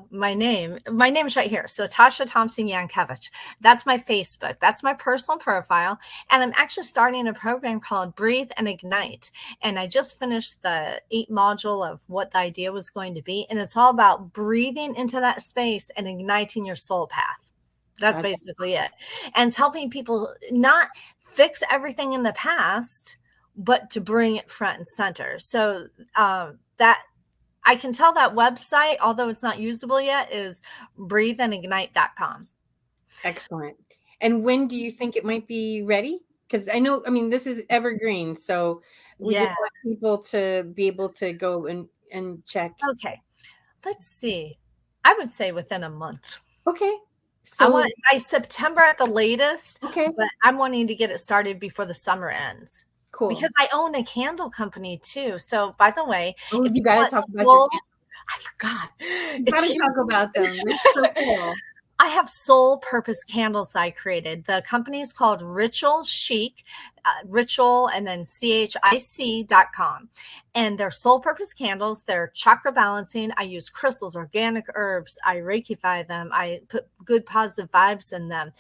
my name. My name is right here. So Tasha Thompson Yankevich. That's my Facebook. That's my personal profile. And I'm actually starting a program called Breathe and Ignite. And I just finished the 8 module of what the idea was going to be. And it's all about breathing into that space and igniting your soul path. That's basically it. And it's helping people not fix everything in the past, but to bring it front and center. So that I can tell that website, although it's not usable yet, is breatheandignite.com. Excellent. And when do you think it might be ready? Because I know, this is evergreen. So we just want people to be able to go and check. Okay. Let's see. I would say within a month. Okay. So want by September at the latest, okay, but I'm wanting to get it started before the summer ends. cool. Because I own a candle company too. So by the way, oh, if you you got to want talk a about your full, candles. I forgot. You got It's to talk about them. It's so cool. I have soul purpose candles I created. The company is called Ritual Chic, Ritual and then CHIC.com. And they're soul purpose candles. They're chakra balancing. I use crystals, organic herbs. I Reikify them. I put good positive vibes in them.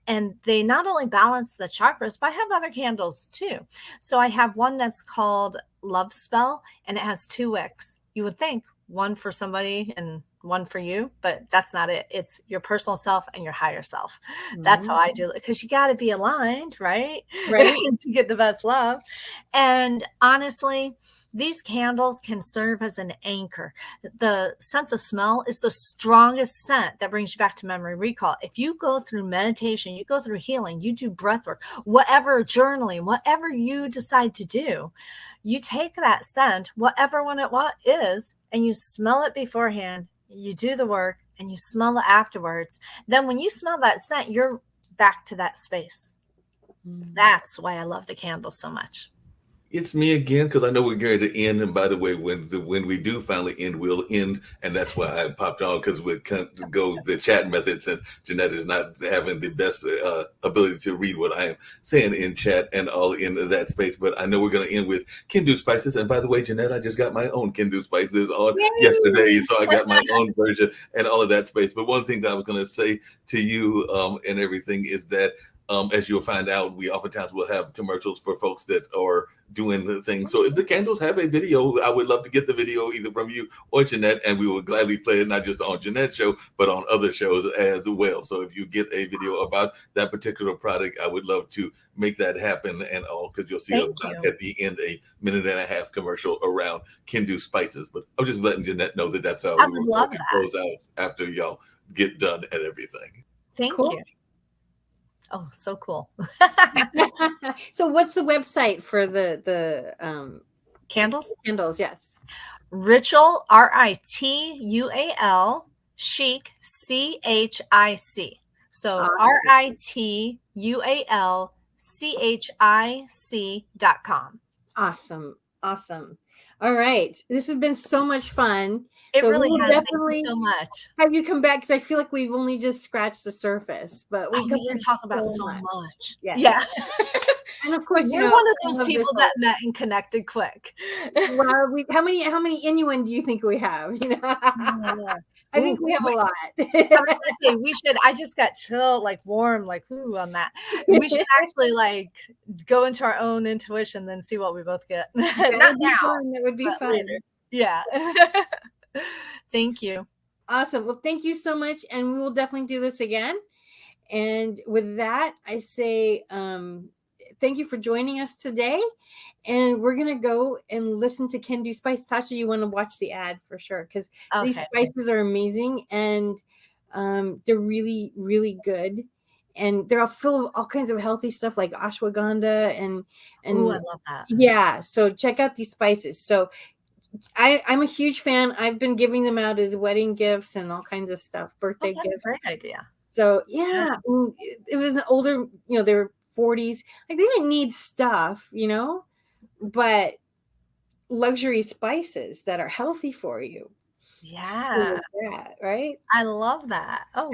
And they not only balance the chakras, but I have other candles too. So I have one that's called Love Spell, and it has 2 wicks. You would think one for somebody and one for you, but that's not it. It's your personal self and your higher self. That's how I do it, because you got to be aligned, right? Right. To get the best love. And honestly, these candles can serve as an anchor. The sense of smell is the strongest scent that brings you back to memory recall. If you go through meditation, you go through healing, you do breath work, whatever, journaling, whatever you decide to do, you take that scent, whatever one it is, and you smell it beforehand. You do the work and you smell it afterwards. Then when you smell that scent, you're back to that space. That's why I love the candles so much. It's me again, because I know we're going to end. And by the way, when we do finally end, we'll end. And that's why I popped on, because we can't go the chat method, since Jeanette is not having the best ability to read what I am saying in chat and all in that space. But I know we're going to end with Kendu Spices. And by the way, Jeanette, I just got my own Kendu Spices on yesterday. So I got my own version and all of that space. But one of the things I was going to say to you and everything is that as you'll find out, we oftentimes will have commercials for folks that are doing the thing. So if the candles have a video, I would love to get the video either from you or Jeanette, and we will gladly play it, not just on Jeanette's show, but on other shows as well. So if you get a video about that particular product, I would love to make that happen and all, because you'll see at the end a 1.5-minute commercial around Kendu Spices. But I'm just letting Jeanette know that that's how I we would will love that. close out after y'all get done and everything. Thank Cool. you. Oh, so cool. So what's the website for the Candles? candles? Yes. Ritual, RITUAL, Chic, CHIC. So Awesome. RITUALCHIC.com. Awesome. Awesome. All right. This has been so much fun. It So really we'll has. Thank definitely you so much. have you come back, because I feel like we've only just scratched the surface, but we We covered can talk about so much. much. Yes. Yeah. And of course, You're one of I those love people this that met and connected quick. Well, how many Inuan do you think we have? I think we have a lot. I was gonna say I just got chill, like warm, like ooh on that. We should actually like go into our own intuition, then see what we both get. Not now. That would be but fun. later. Yeah. Thank you. Awesome. Well, thank you so much. And we will definitely do this again. And with that, I say thank you for joining us today. And we're going to go and listen to Kendu Spice. Tasha, you want to watch the ad for sure, because these spices are amazing, and they're really, really good. And they're all full of all kinds of healthy stuff like ashwagandha and Ooh, I love that. Yeah. So check out these spices. So I'm a huge fan. I've been giving them out as wedding gifts and all kinds of stuff, birthday That's gifts. a great idea. So yeah, it was an older, they were 40s. Like they didn't need stuff, but luxury spices that are healthy for you. Yeah. Right? I love that. Oh.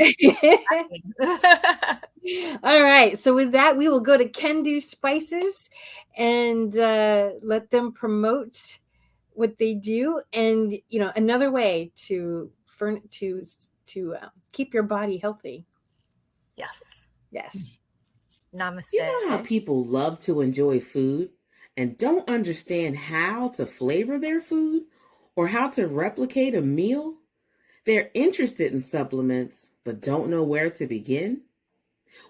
All right. So with that, we will go to Kendu Spices and let them promote what they do, and another way to keep your body healthy. Yes. Namaste. You know how people love to enjoy food and don't understand how to flavor their food or how to replicate a meal? They're interested in supplements but don't know where to begin?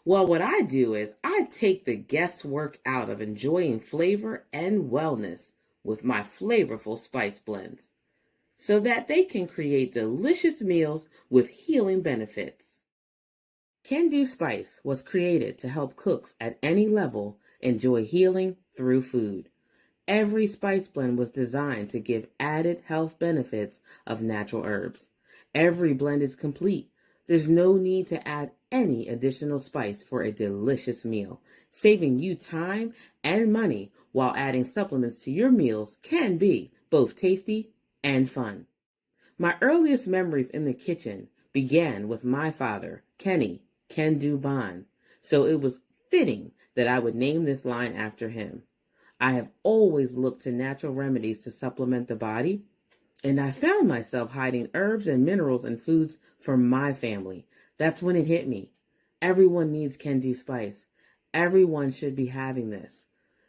Well, what I do is I take the guesswork out of enjoying flavor and wellness with my flavorful spice blends, so that they can create delicious meals with healing benefits. Kendu Spice was created to help cooks at any level enjoy healing through food. Every spice blend was designed to give added health benefits of natural herbs. Every blend is complete, There's no need to add any additional spice for a delicious meal. Saving you time and money while adding supplements to your meals can be both tasty and fun. My earliest memories in the kitchen began with my father, Kenny Can Do Bond, so it was fitting that I would name this line after him. I have always looked to natural remedies to supplement the body, and I found myself hiding herbs and minerals in foods for my family. That's when it hit me. Everyone needs Can Do Spice. Everyone should be having this.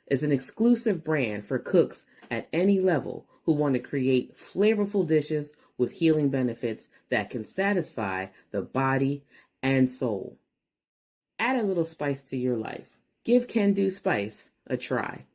It's an exclusive brand for cooks at any level who want to create flavorful dishes with healing benefits that can satisfy the body and soul. Add a little spice to your life. Give Can Do Spice a try.